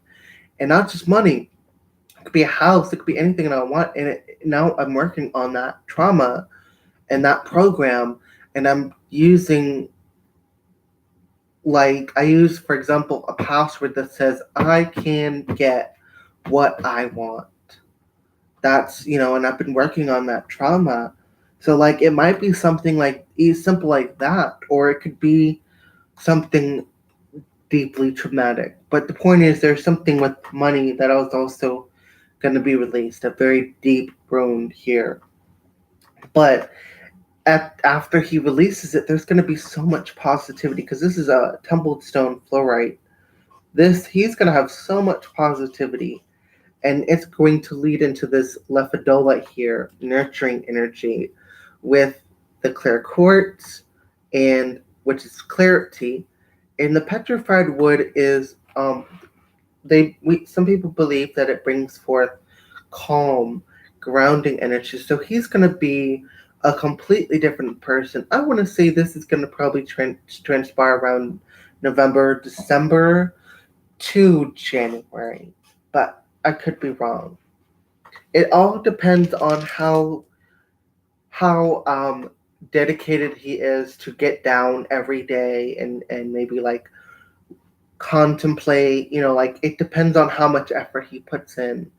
And not just money. It could be a house, it could be anything that I want. And now I'm working on that trauma and that program, and I'm using, like, I use, for example, a password that says I can get what I want. That's, and I've been working on that trauma. So, like, it might be something like simple like that, or it could be something deeply traumatic. But the point is, there's something with money that was also going to be released, a very deep wound here. But after he releases it, there's going to be so much positivity because this is a tumbled stone fluorite. He's going to have so much positivity, and it's going to lead into this lephidola here, nurturing energy, with the clear quartz, and which is clarity, and the petrified wood is some people believe that it brings forth calm, grounding energy. So he's going to be a completely different person. I want to say this is going to probably transpire around November, December to January, but I could be wrong. It all depends on how dedicated he is to get down every day and maybe like contemplate. Like, it depends on how much effort he puts in.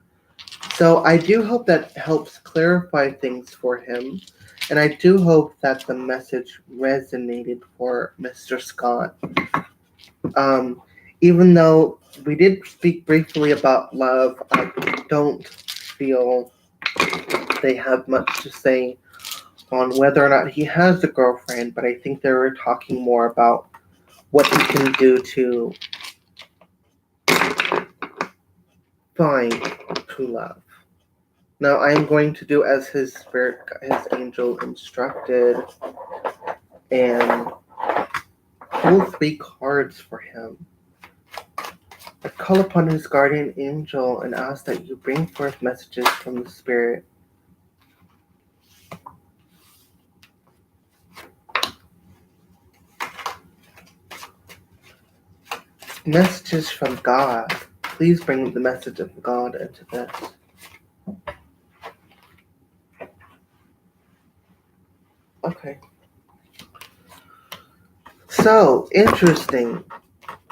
So I do hope that helps clarify things for him, and I do hope that the message resonated for Mr. Scott. Um, Even though we did speak briefly about love, I don't feel they have much to say on whether or not he has a girlfriend, but I think they were talking more about what he can do to find true love. Now I am going to do as his angel instructed, and pull 3 cards for him. I call upon his guardian angel and ask that you bring forth messages from the spirit. Messages from God. Please bring the message of God into this. Okay. So, interesting.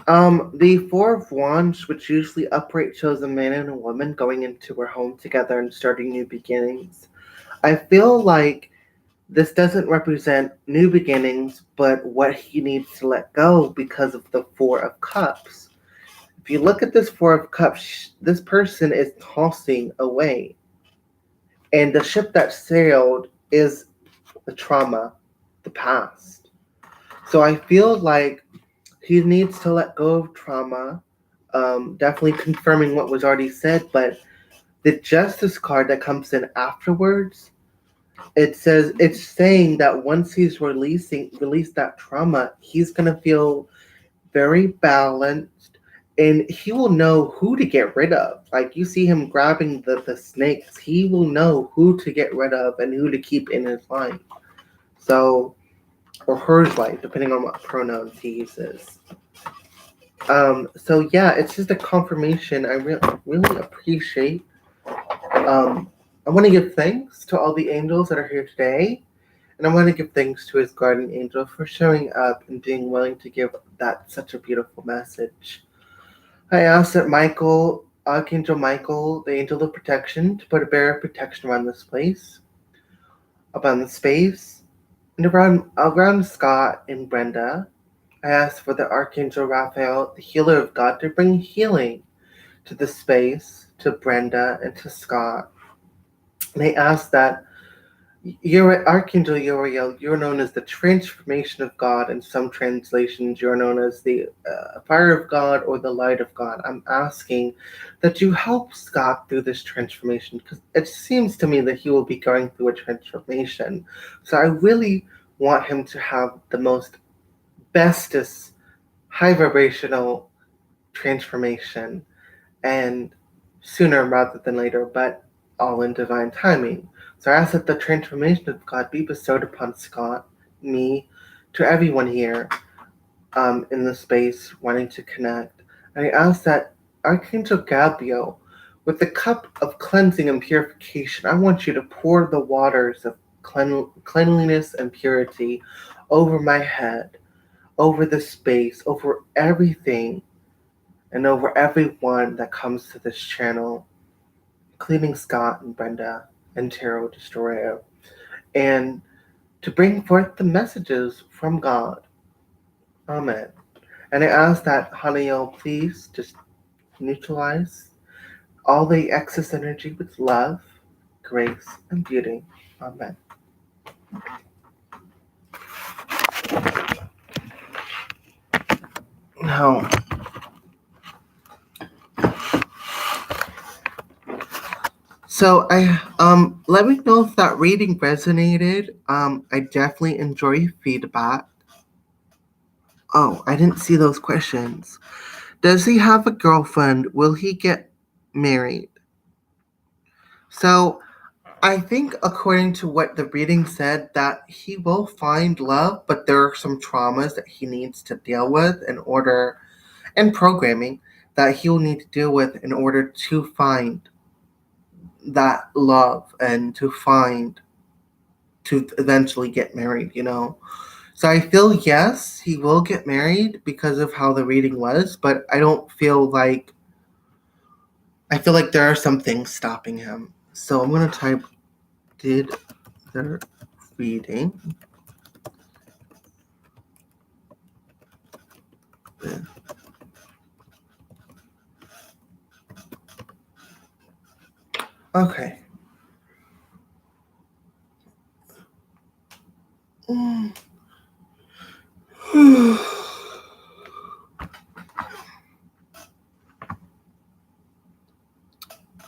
The Four of Wands, which usually upright, shows a man and a woman going into a home together and starting new beginnings. I feel like this doesn't represent new beginnings, but what he needs to let go because of the Four of Cups. If you look at this Four of Cups, this person is tossing away. And the ship that sailed is the trauma, the past. So I feel like he needs to let go of trauma, definitely confirming what was already said, but the Justice card that comes in afterwards, it's saying that once he's released that trauma, he's gonna feel very balanced, and he will know who to get rid of. Like, you see him grabbing the snakes, he will know who to get rid of and who to keep in his life. So, or her life, depending on what pronouns he uses. So yeah, it's just a confirmation. I really appreciate. I want to give thanks to all the angels that are here today, and I want to give thanks to his guardian angel for showing up and being willing to give that such a beautiful message. I ask that Michael, Archangel Michael, the angel of protection, to put a barrier of protection around this place, around the space, and around Scott and Brenda. I ask for the Archangel Raphael, the healer of God, to bring healing to the space, to Brenda, and to Scott. And I ask that Archangel Uriel, you're known as the transformation of God. In some translations, you're known as the fire of God or the light of God. I'm asking that you help Scott through this transformation, because it seems to me that he will be going through a transformation. So I really want him to have the most bestest high vibrational transformation, and sooner rather than later. But all in divine timing. So I ask that the transformation of God be bestowed upon Scott, me, to everyone here in the space wanting to connect. And I ask that Archangel Gabriel, with the cup of cleansing and purification, I want you to pour the waters of cleanliness and purity over my head, over the space, over everything, and over everyone that comes to this channel, including Scott and Brenda and Tarot Destroyer, and to bring forth the messages from God. Amen. And I ask that Hanael please just neutralize all the excess energy with love, grace, and beauty. Amen. Now, so let me know if that reading resonated. I definitely enjoy feedback. Oh, I didn't see those questions. Does he have a girlfriend? Will he get married? So I think according to what the reading said, that he will find love, but there are some traumas that he needs to deal with and programming that he'll need to deal with in order to find that love and to eventually get married. So I feel yes, he will get married because of how the reading was, but I feel like there are some things stopping him. So I'm gonna type did the reading. Okay.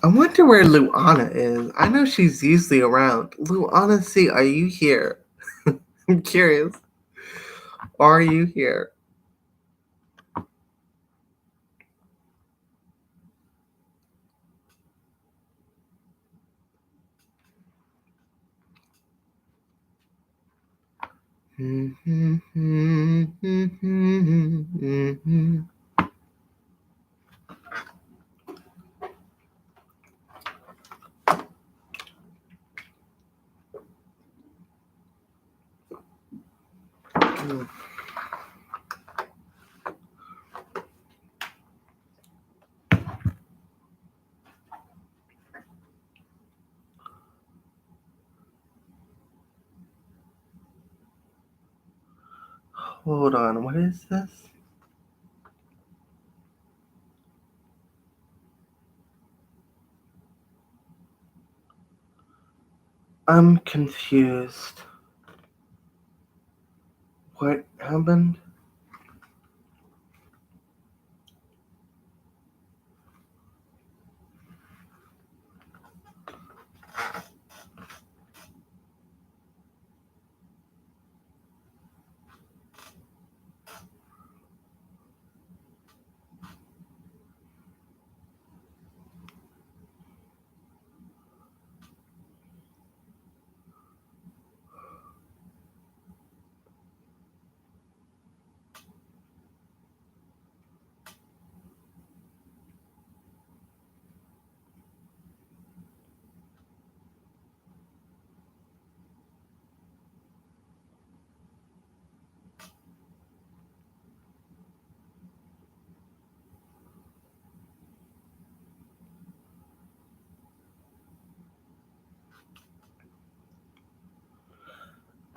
I wonder where Luana is. I know she's usually around. Luana C, are you here? I'm curious. Are you here? Hold on, what is this? I'm confused. What happened?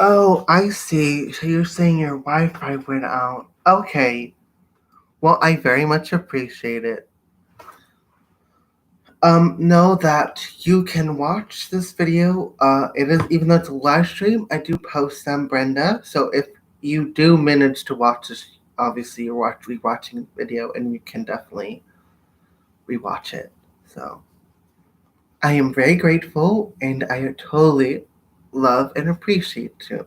Oh, I see. So you're saying your Wi-Fi went out. Okay. Well, I very much appreciate it. Know that you can watch this video. It is, even though it's a live stream, I do post them, Brenda. So if you do manage to watch this, obviously you're rewatching the video, and you can definitely rewatch it. So I am very grateful, and I totally love and appreciate you.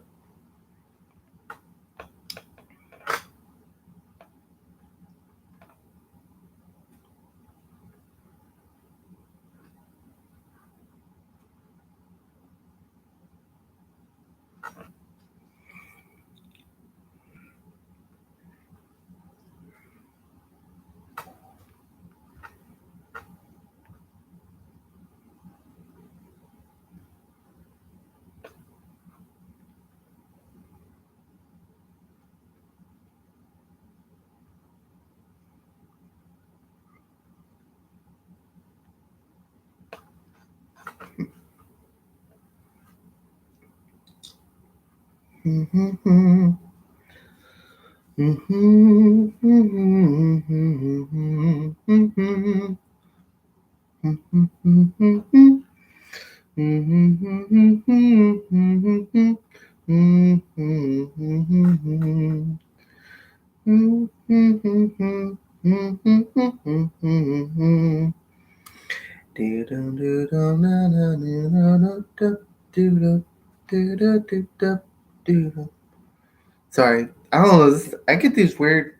Sorry, I don't know. I get these weird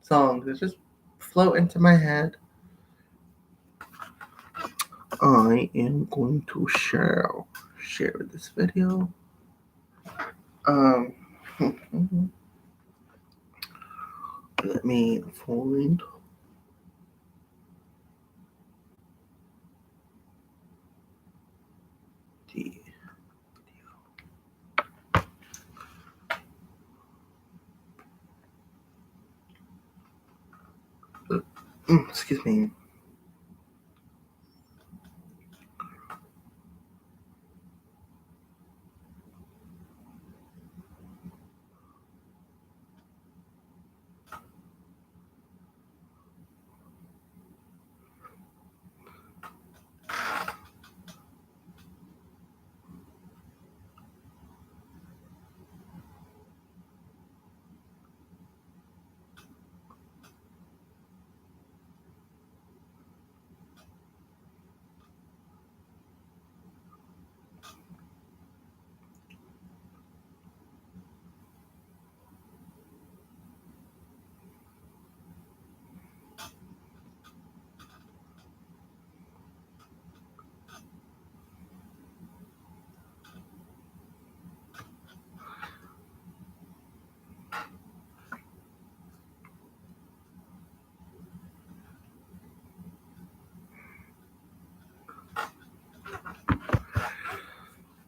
songs that just float into my head. I am going to share this video. Um, let me find the. Excuse me.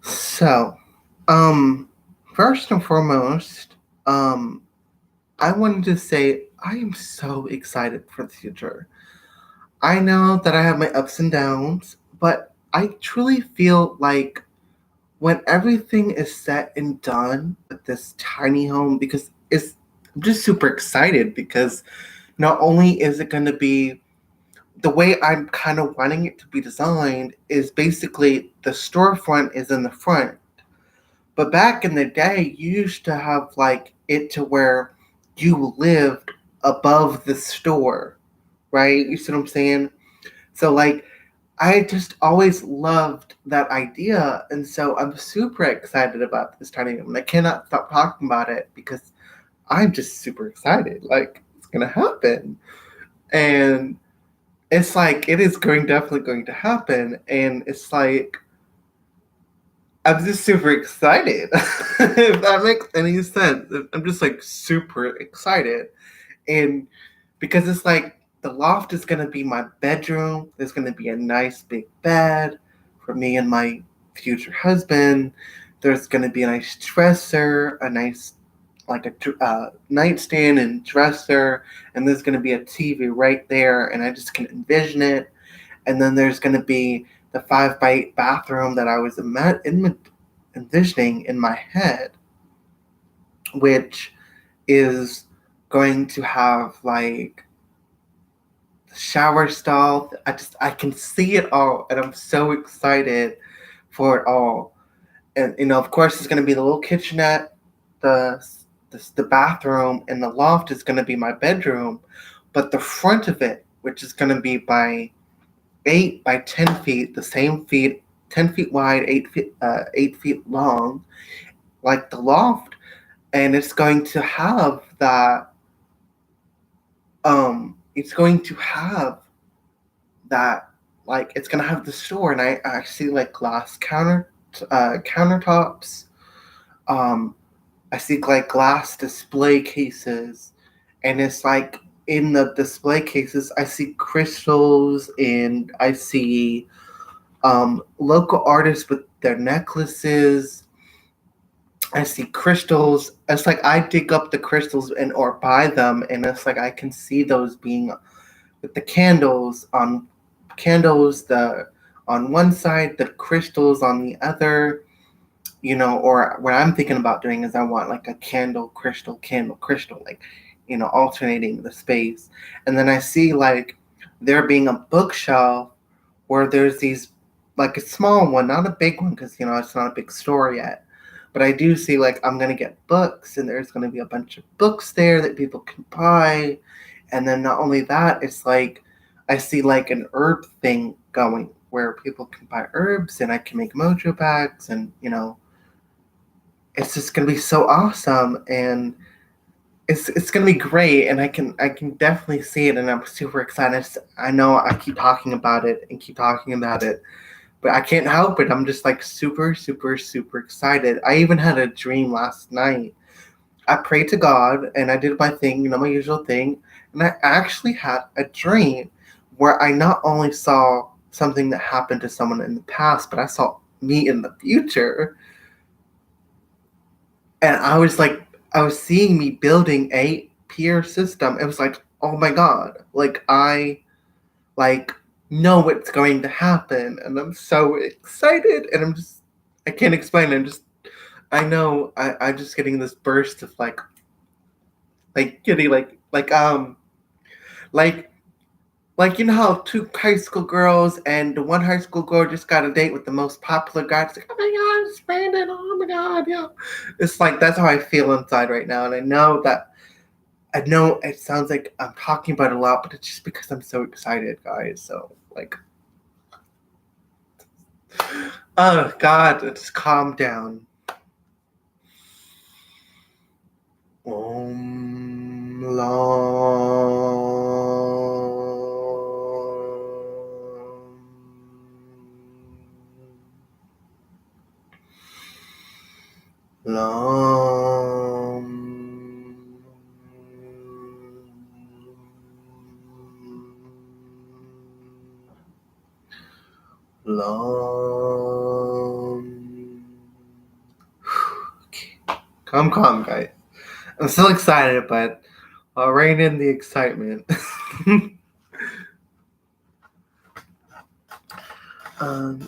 So, um, first and foremost, I wanted to say I am so excited for the future. I know that I have my ups and downs, but I truly feel like when everything is set and done at this tiny home, because I'm just super excited because not only is it going to be the way I'm kind of wanting it to be designed is basically the storefront is in the front. But back in the day, you used to have like it to where you lived above the store, right? You see what I'm saying? So like I just always loved that idea, and so I'm super excited about this tiny room. I cannot stop talking about it because I'm just super excited. Like it's gonna happen, and it's like it is definitely going to happen, and it's like I'm just super excited. If that makes any sense, I'm just like super excited, and because it's like the loft is gonna be my bedroom. There's gonna be a nice big bed for me and my future husband. There's gonna be a nice dresser, a nice like a nightstand and dresser, and there's gonna be a TV right there, and I just can envision it. And then there's gonna be the 5x8 bathroom that I was envisioning in my head, which is going to have like shower stall. I can see it all, and I'm so excited for it all. And of course, it's going to be the little kitchenette, the the bathroom, and the loft is going to be my bedroom. But the front of it, which is going to be by 8 by 10 feet, the same feet, 10 feet wide, 8 feet 8 feet long, like the loft, and it's going to have that. It's going to have that like it's gonna have the store, and I see like glass countertops. Um, I see like glass display cases, and it's like in the display cases I see crystals, and I see local artists with their necklaces. I see crystals. It's like I dig up the crystals and or buy them, and it's like I can see those being with the candles the on one side, the crystals on the other, or what I'm thinking about doing is I want like a candle, crystal, like, alternating the space. And then I see like there being a bookshelf where there's these, like a small one, not a big one, because it's not a big store yet. But I do see like I'm gonna get books, and there's gonna be a bunch of books there that people can buy. And then not only that, it's like I see like an herb thing going where people can buy herbs, and I can make mojo bags, and it's just gonna be so awesome, and it's gonna be great, and I can definitely see it, and I'm super excited. I know I keep talking about it and keep talking about it, but I can't help it. I'm just like super, super, super excited. I even had a dream last night. I prayed to God and I did my thing, my usual thing, and I actually had a dream where I not only saw something that happened to someone in the past, but I saw me in the future. And I was seeing me building a peer system. It was like, oh my god, like I like know what's going to happen, and I'm so excited, and I can't explain. I know I'm just getting this burst of getting like how two high school girls and the one high school girl just got a date with the most popular guy. It's like, oh my god, it's Brandon. Oh my god, yeah. It's like that's how I feel inside right now, and I know it sounds like I'm talking about it a lot, but it's just because I'm so excited, guys. So like, oh god, just calm down. Om Lam Lam. Okay. Calm, guys. I'm still excited, but I'll rein in the excitement. um,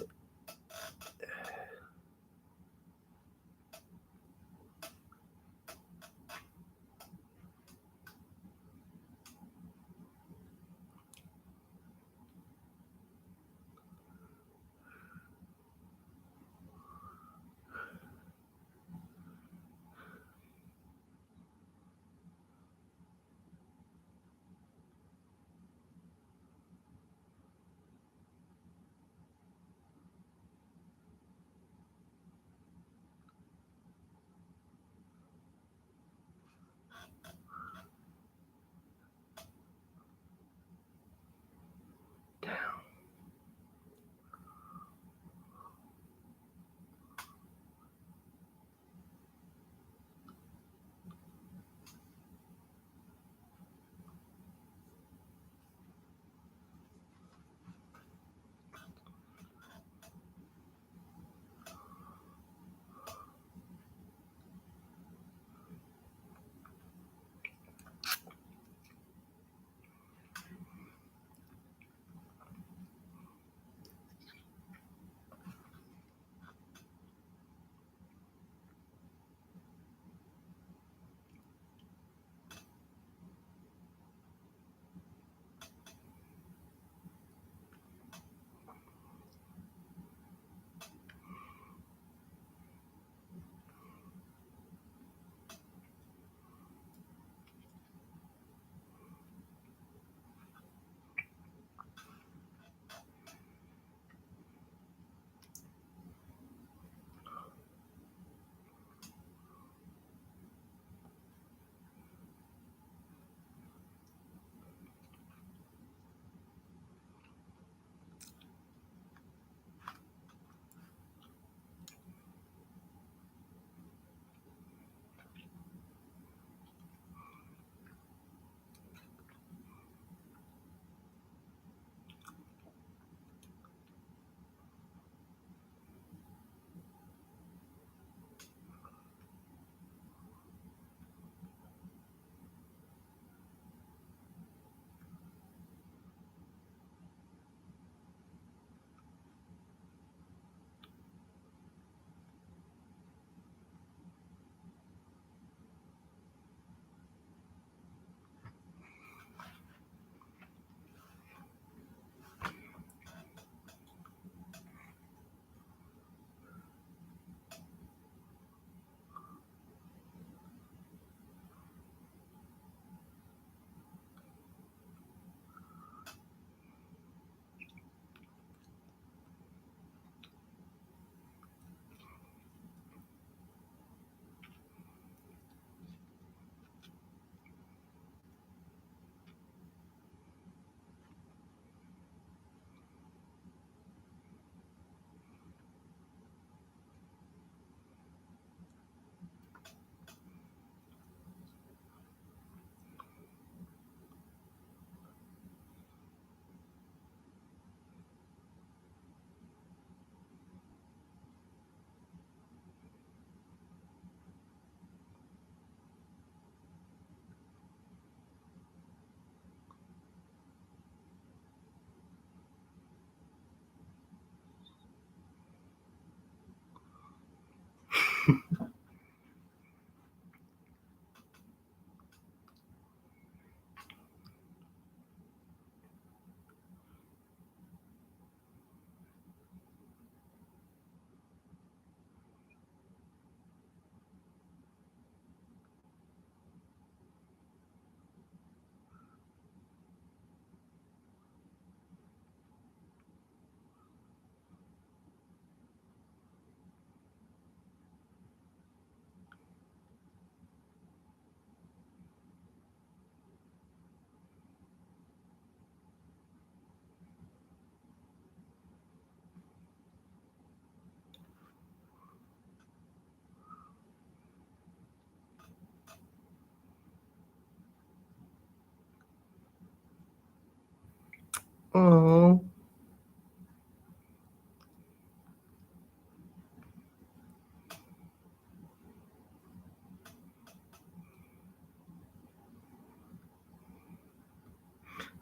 Oh.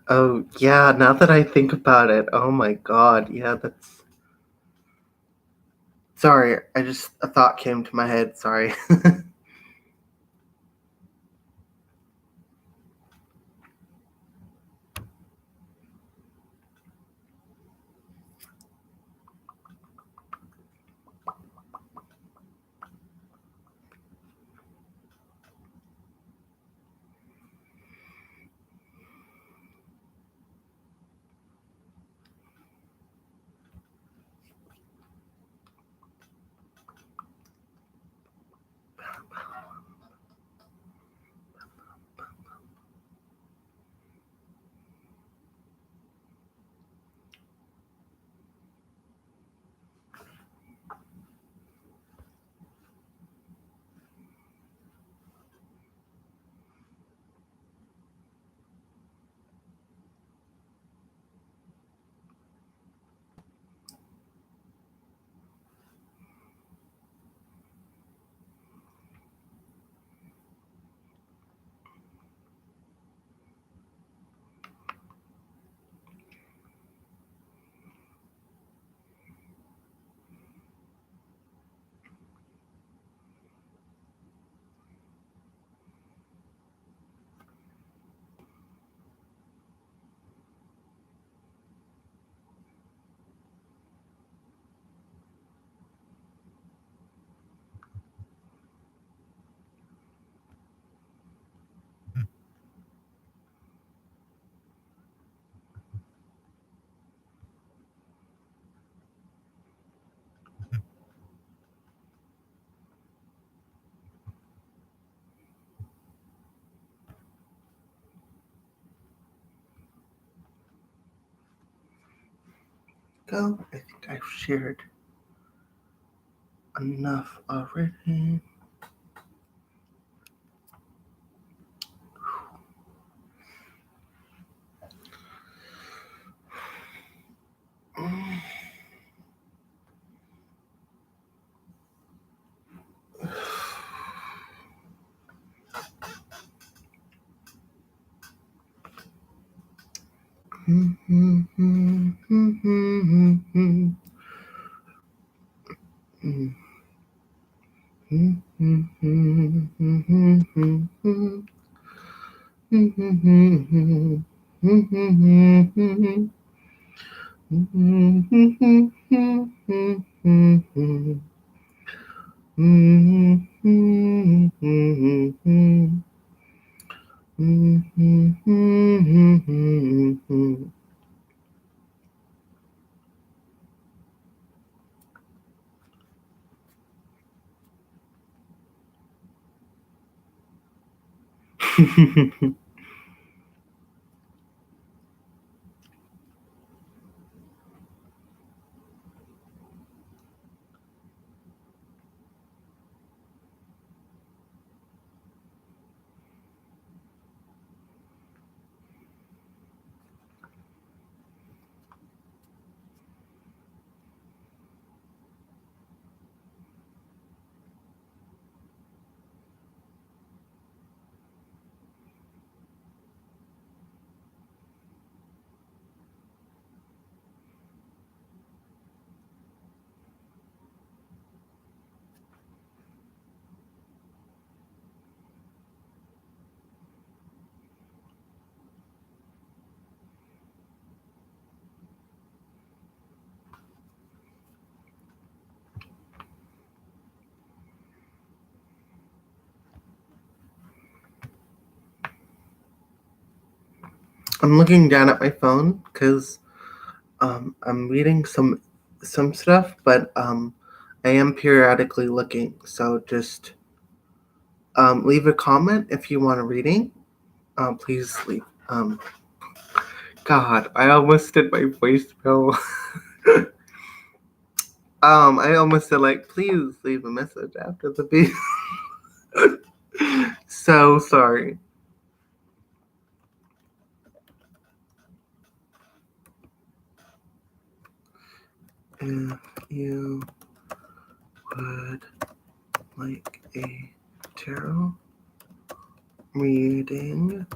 Oh, yeah, now that I think about it, oh my god, yeah, that's... Sorry, a thought came to my head, sorry. Go, I think I've shared enough already. I'm looking down at my phone because I'm reading some stuff, but I am periodically looking. So just leave a comment if you want a reading. Please leave. God, I almost did my voicemail. I almost said like, please leave a message after the beep. So sorry. If you would like a tarot reading,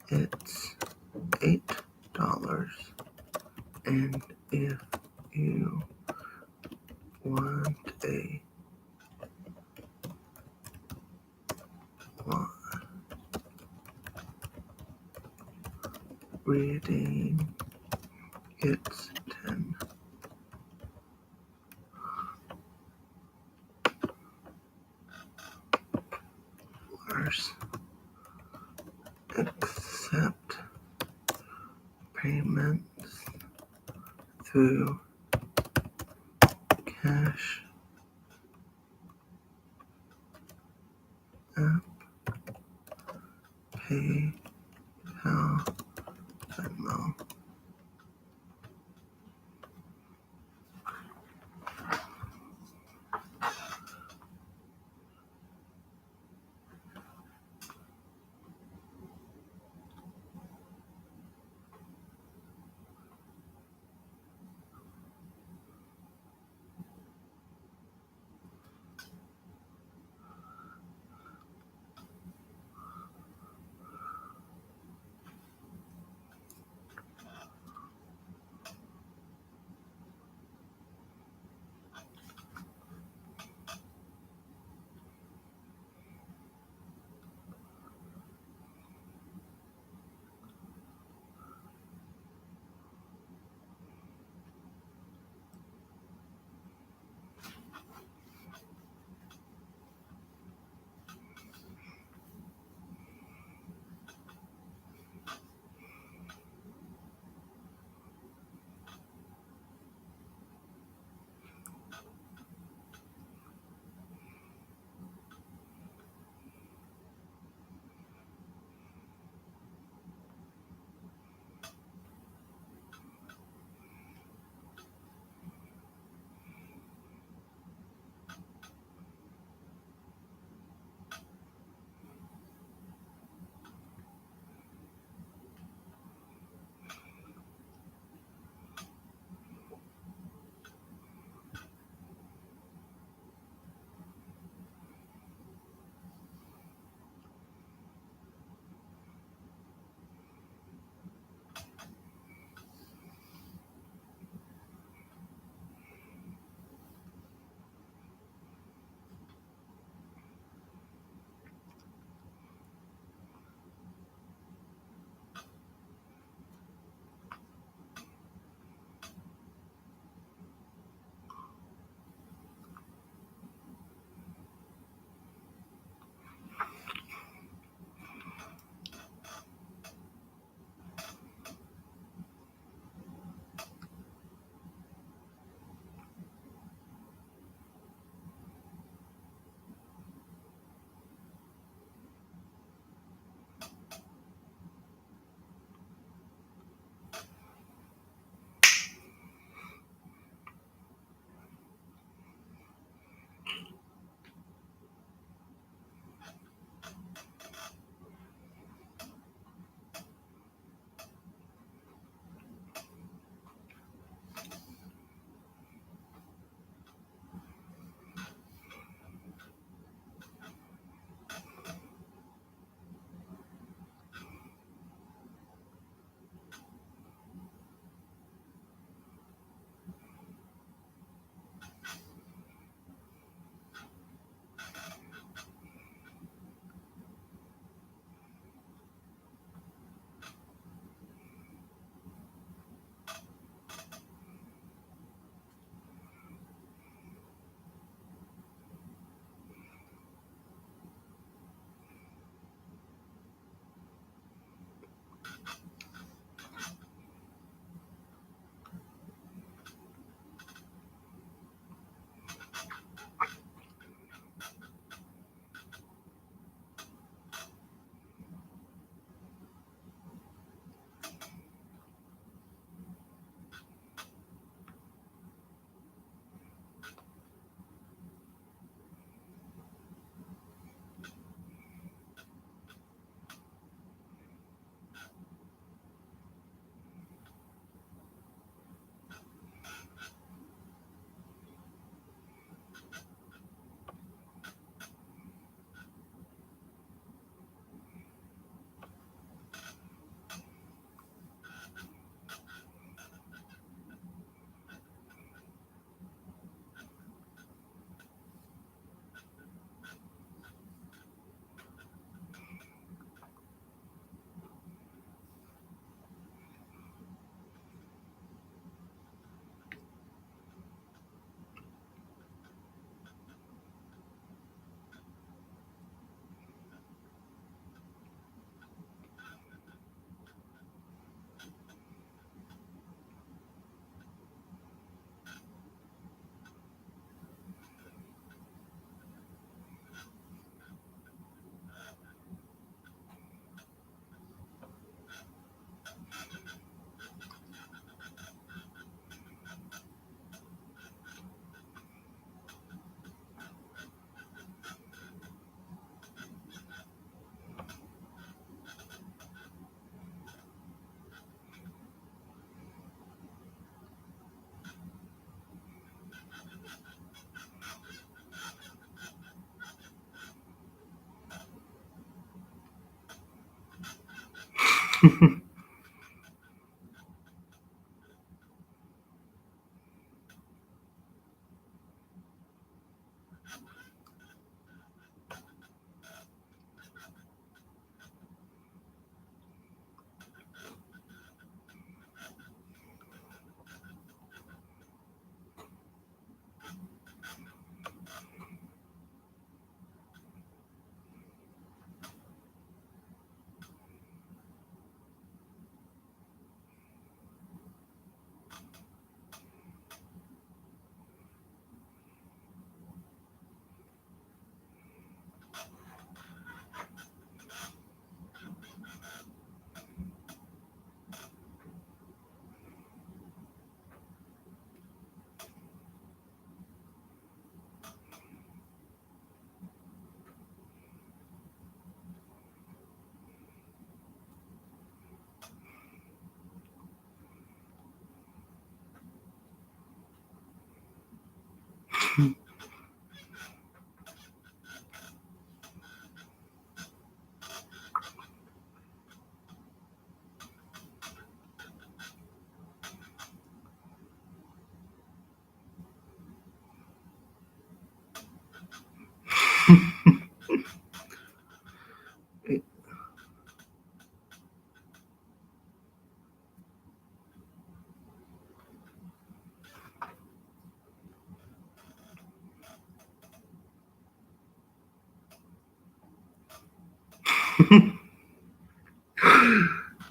it's $8. And if you want a reading, it's $10. Accept payments through Cash App, PayPal, Venmo.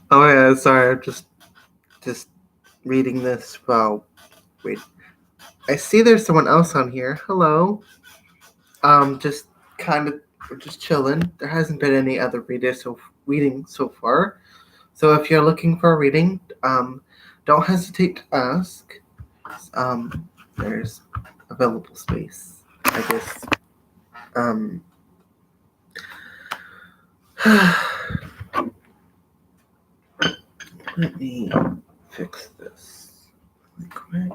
Oh yeah, sorry, I'm just reading this. Wow, wait. I see there's someone else on here. Hello. Just kind of we're just chilling. There hasn't been any other reading so far. So if you're looking for a reading, don't hesitate to ask. There's available space, I guess. Um, let me fix this really quick.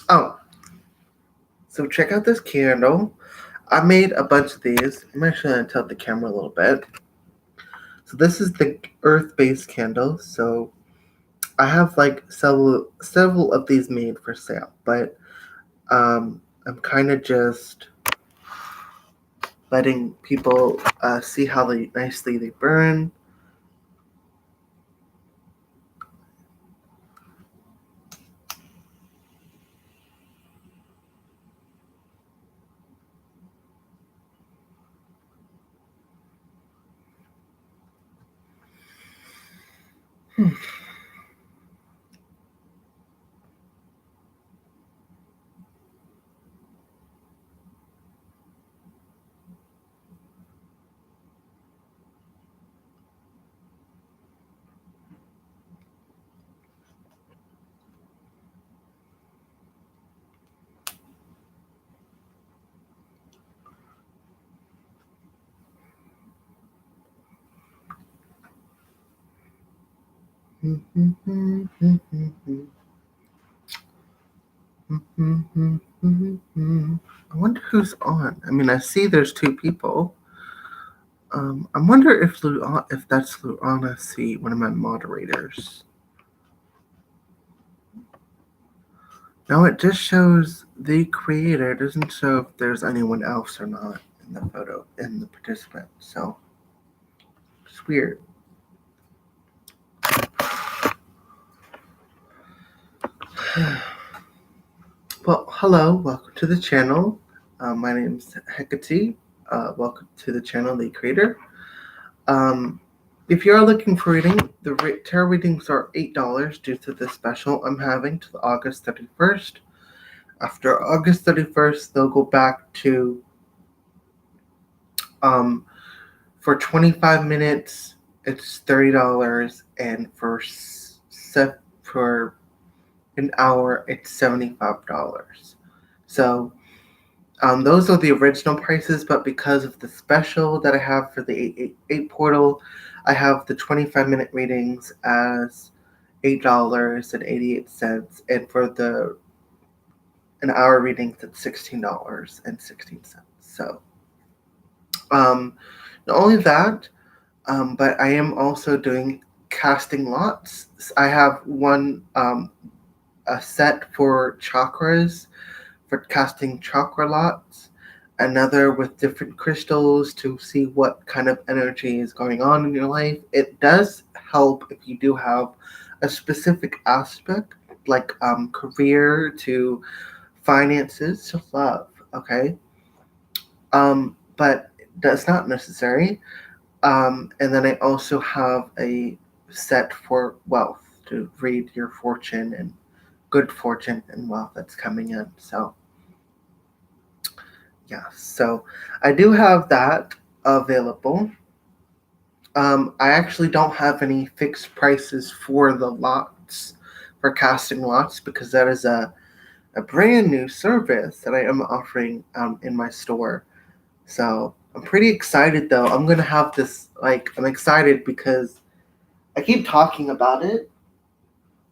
Oh, so check out this candle. I made a bunch of these. I'm actually going to tilt the camera a little bit. So this is the earth-based candle. So I have like several of these made for sale, but I'm kind of just letting people see how nicely they burn. Hmm. I wonder who's on. I mean, I see there's two people. I wonder if that's Luana C, one of my moderators. No, it just shows the creator. It doesn't show if there's anyone else or not in the photo in the participant. So it's weird. Well, hello, welcome to the channel. My name's Hecate. Welcome to the channel, the creator. If you are looking for reading, the tarot readings are $8 due to the special I'm having till August 31st. After August 31st, they'll go back to for 25 minutes it's $30, and for an hour it's $75. So those are the original prices, but because of the special that I have for the 888 portal, I have the 25-minute readings as $8.88, and for the an hour readings it's $16.16. So, um, not only that, but I am also doing casting lots. I have one a set for chakras for casting chakra lots, another with different crystals to see what kind of energy is going on in your life. It does help if you do have a specific aspect like career to finances to love, okay? But that's not necessary. And then I also have a set for wealth to read your fortune and good fortune and wealth that's coming in. So, yeah, so I do have that available. I actually don't have any fixed prices for the lots, for casting lots, because that is a brand new service that I am offering in my store. So I'm pretty excited though. I'm gonna have this, like, I'm excited because I keep talking about it,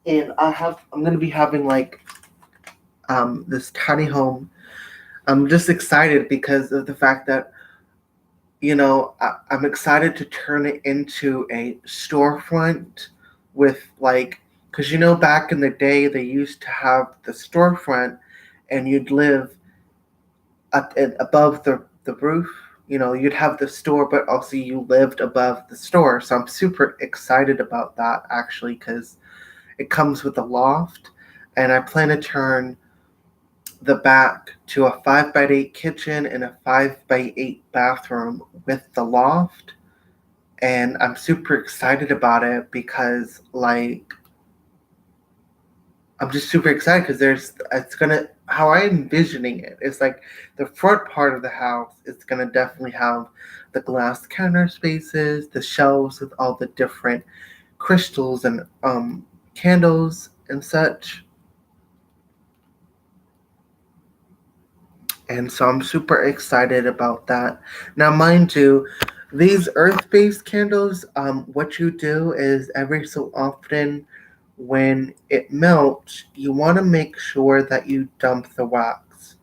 and I'm gonna be having like this tiny home. I'm just excited because of the fact that I'm excited to turn it into a storefront with like, because back in the day they used to have the storefront, and you'd live above the roof. You'd have the store, but also you lived above the store. So I'm super excited about that actually, because it comes with a loft, and I plan to turn the back to a 5x8 kitchen and a 5x8 bathroom with the loft. And I'm super excited about it because, like, I'm just super excited because it's gonna, how I'm envisioning it. It's like the front part of the house is gonna definitely have the glass counter spaces, the shelves with all the different crystals and candles and such. And so I'm super excited about that. Now, mind you, these earth based candles, what you do is every so often when it melts, you want to make sure that you dump the wax.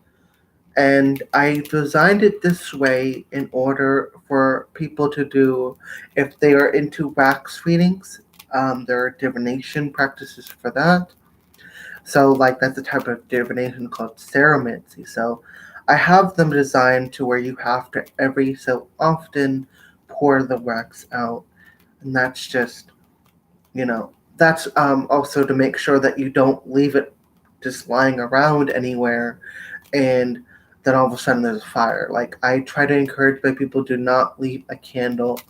And I designed it this way in order for people to do, if they are into wax readings, there are divination practices for that. So, like, that's a type of divination called ceromancy. So, I have them designed to where you have to every so often pour the wax out, and that's just, that's also to make sure that you don't leave it just lying around anywhere, and then all of a sudden there's a fire. Like, I try to encourage my people, do not leave a candle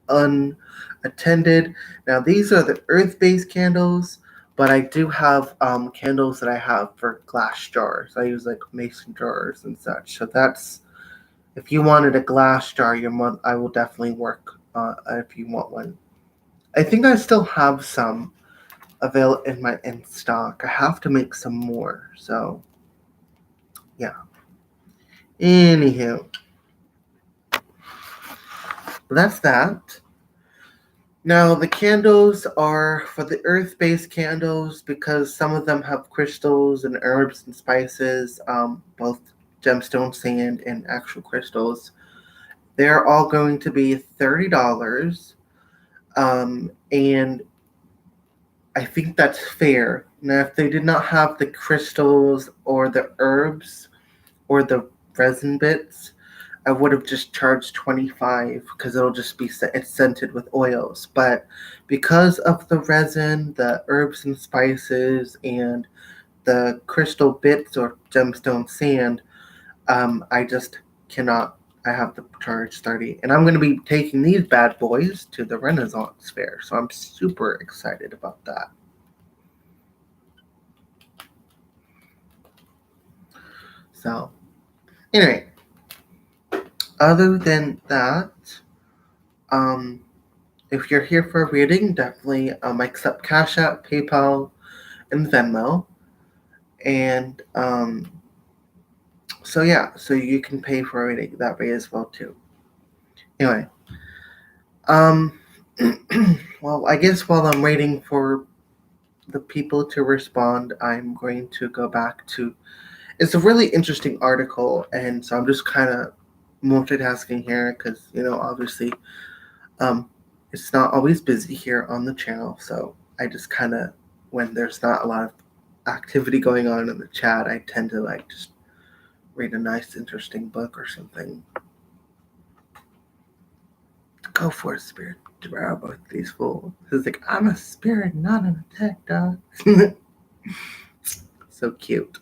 unattended. Now, these are the earth based candles, but I do have candles that I have for glass jars. I use like mason jars and such. So that's, if you wanted a glass jar, I will definitely work if you want one. I think I still have some available in stock. I have to make some more. So yeah. Anywho, that's that. Now, the candles are for the earth based candles because some of them have crystals and herbs and spices, both gemstone sand and actual crystals. They're all going to be $30. And I think that's fair. Now, if they did not have the crystals or the herbs or the resin bits, I would have just charged 25 because it'll just be it's scented with oils. But because of the resin, the herbs and spices, and the crystal bits or gemstone sand, I just cannot. I have to charge 30, and I'm going to be taking these bad boys to the Renaissance Fair, so I'm super excited about that. So, anyway, other than that, um, if you're here for a reading, definitely I accept Cash App, PayPal, and Venmo. And so yeah, so you can pay for a reading that way as well too. Anyway, um, well, I guess while I'm waiting for the people to respond, I'm going to go back to It's a really interesting article, and so I'm just kind of multitasking here because obviously, um, it's not always busy here on the channel. So I just kind of, when there's not a lot of activity going on in the chat, I tend to like just read a nice, interesting book or something. Go for it, spirit. Devour both these fools. He's like, I'm a spirit, not an attack dog. So cute.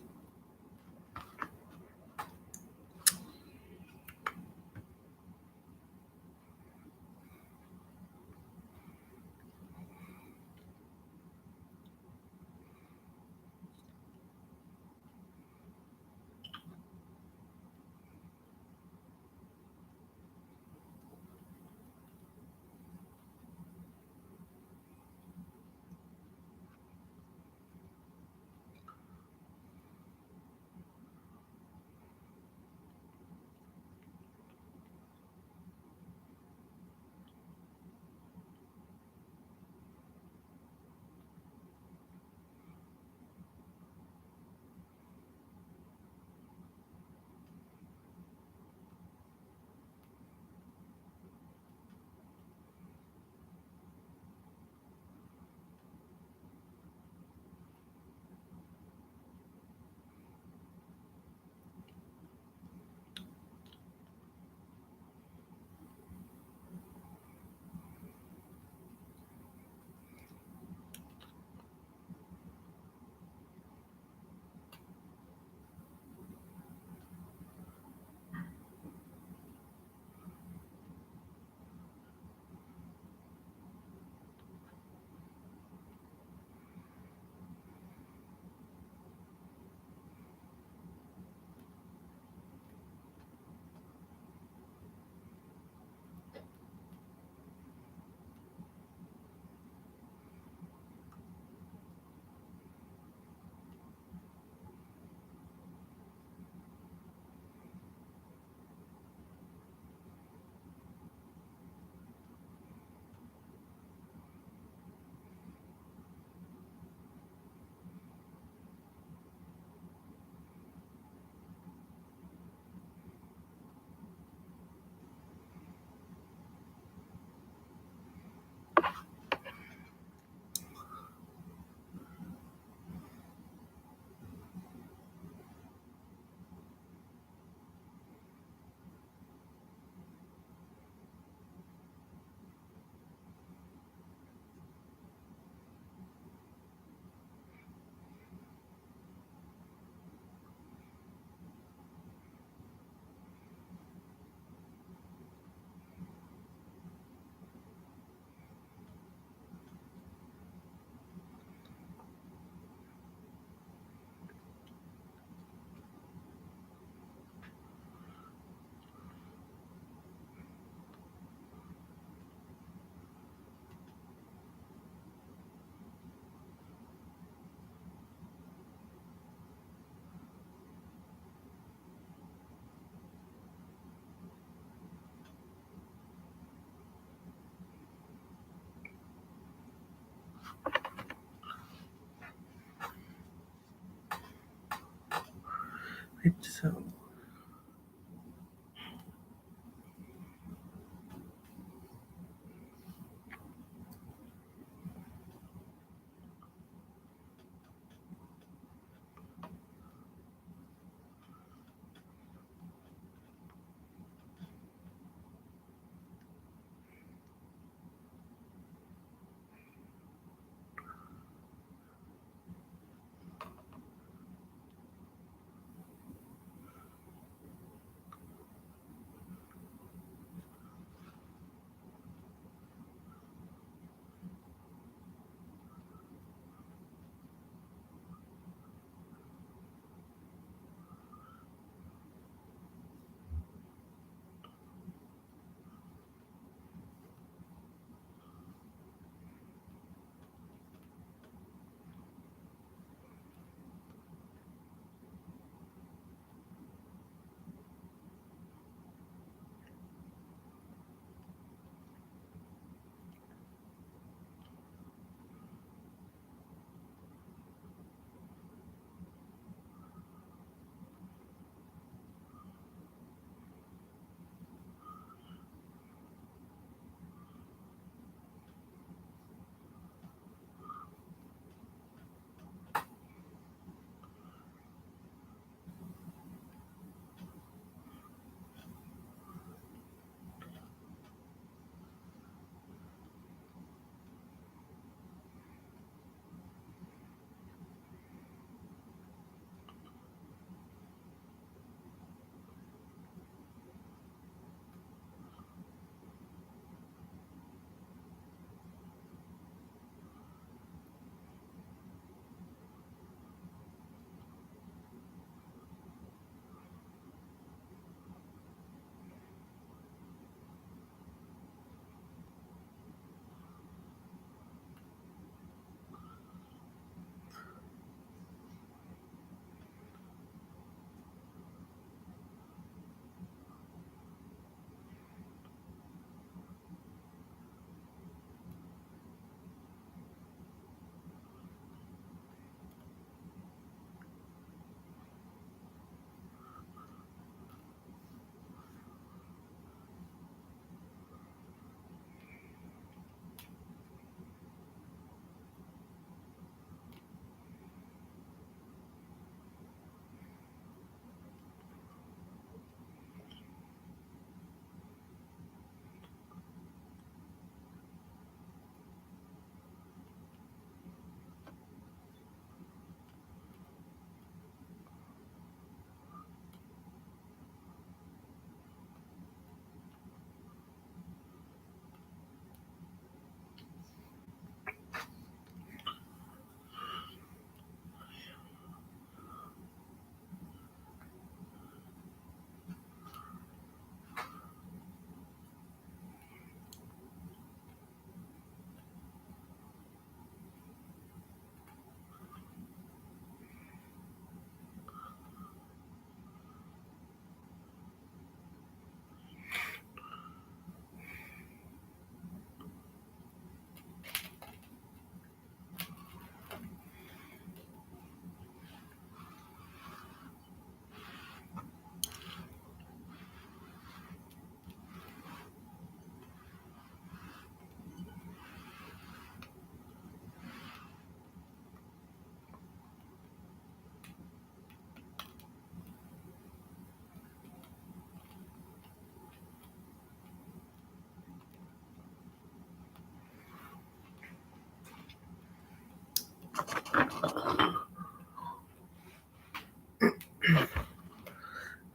Right, so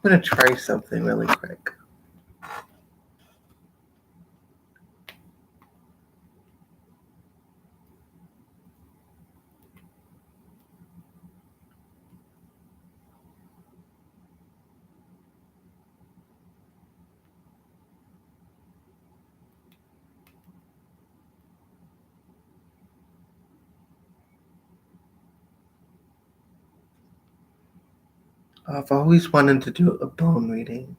I'm gonna try something really quick. I've always wanted to do a bone reading.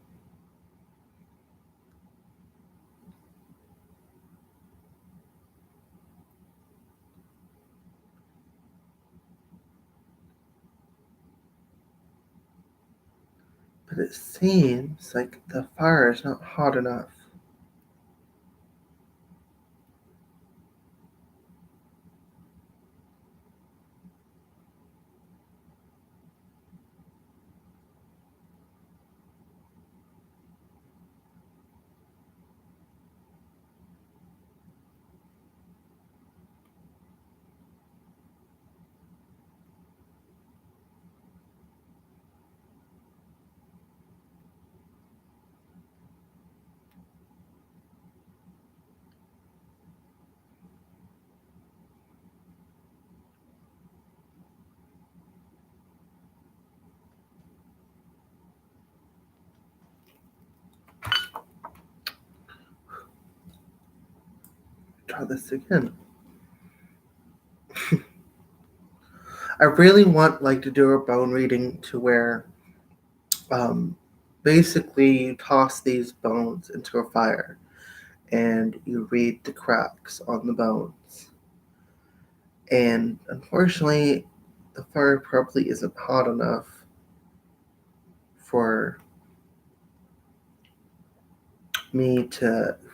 But it seems like the fire is not hot enough. Try this again. I really want to do a bone reading to where um, basically you toss these bones into a fire and you read the cracks on the bones. And unfortunately, the fire probably isn't hot enough for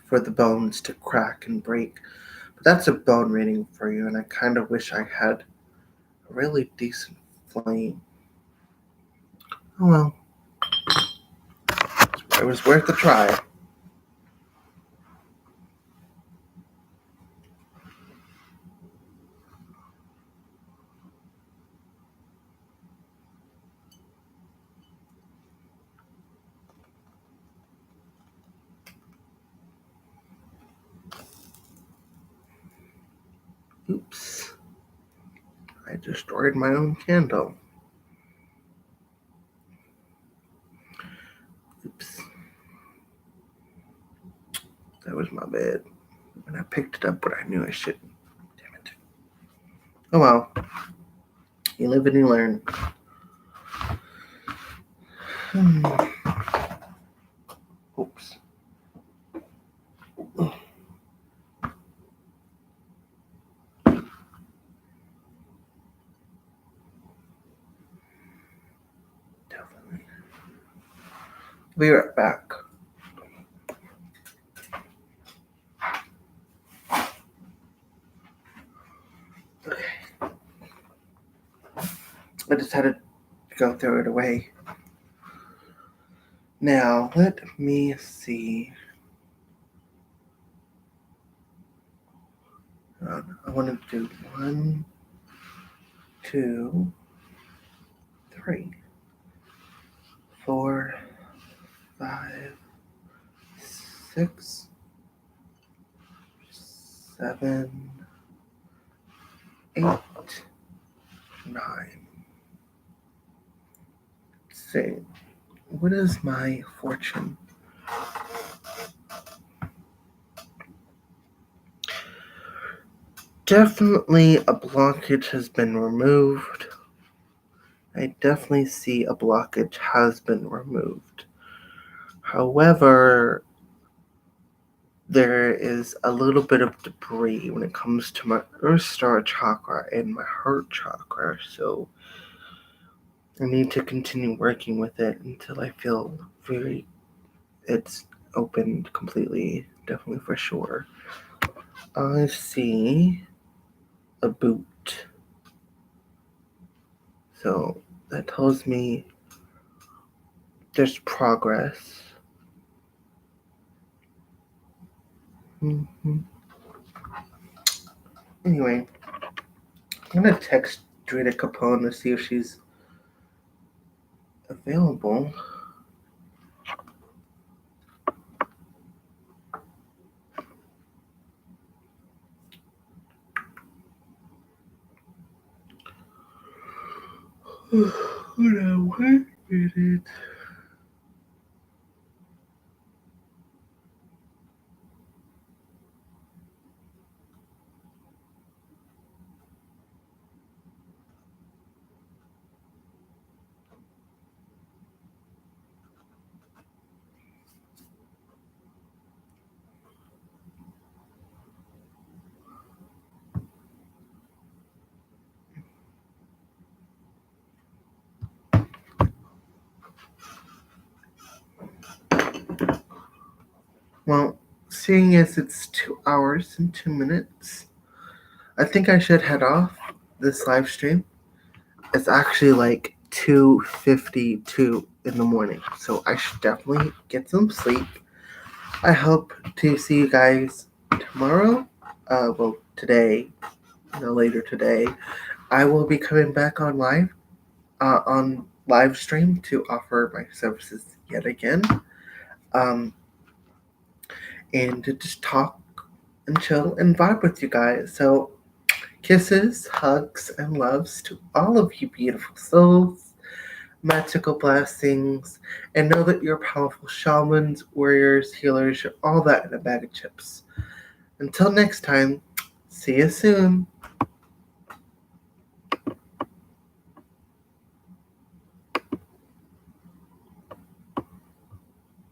for the bones to crack and break. But that's a bone reading for you, and I kind of wish I had a really decent flame. Oh well, it was worth a try. Oops, I destroyed my own candle. Oops, that was my bad. And I picked it up, but I knew I shouldn't. Damn it. Oh well, you live and you learn. Oops. Definitely. Be right back. Okay. I just had to go throw it away. Now, let me see. I want to do 1, 2, 3, 4, 5, 6, 7, 8, 9. Let's see. What is my fortune? Definitely a blockage has been removed. I definitely see a blockage has been removed. However, there is a little bit of debris when it comes to my Earth Star chakra and my heart chakra, so I need to continue working with it until I feel it's opened completely, definitely for sure. I see a boot. So that tells me there's progress. Mm-hmm. Anyway, I'm gonna text Drita Capone to see if she's available. Hold on 1 minute. Well, seeing as it's 2 hours and 2 minutes, I think I should head off this live stream. It's actually like 2:52 in the morning, so I should definitely get some sleep. I hope to see you guys tomorrow. Well, today, later today. I will be coming back on live stream to offer my services yet again, um, and to just talk and chill and vibe with you guys. So, kisses, hugs, and loves to all of you beautiful souls, magical blessings, and know that you're powerful shamans, warriors, healers, you're all that in a bag of chips. Until next time, see you soon.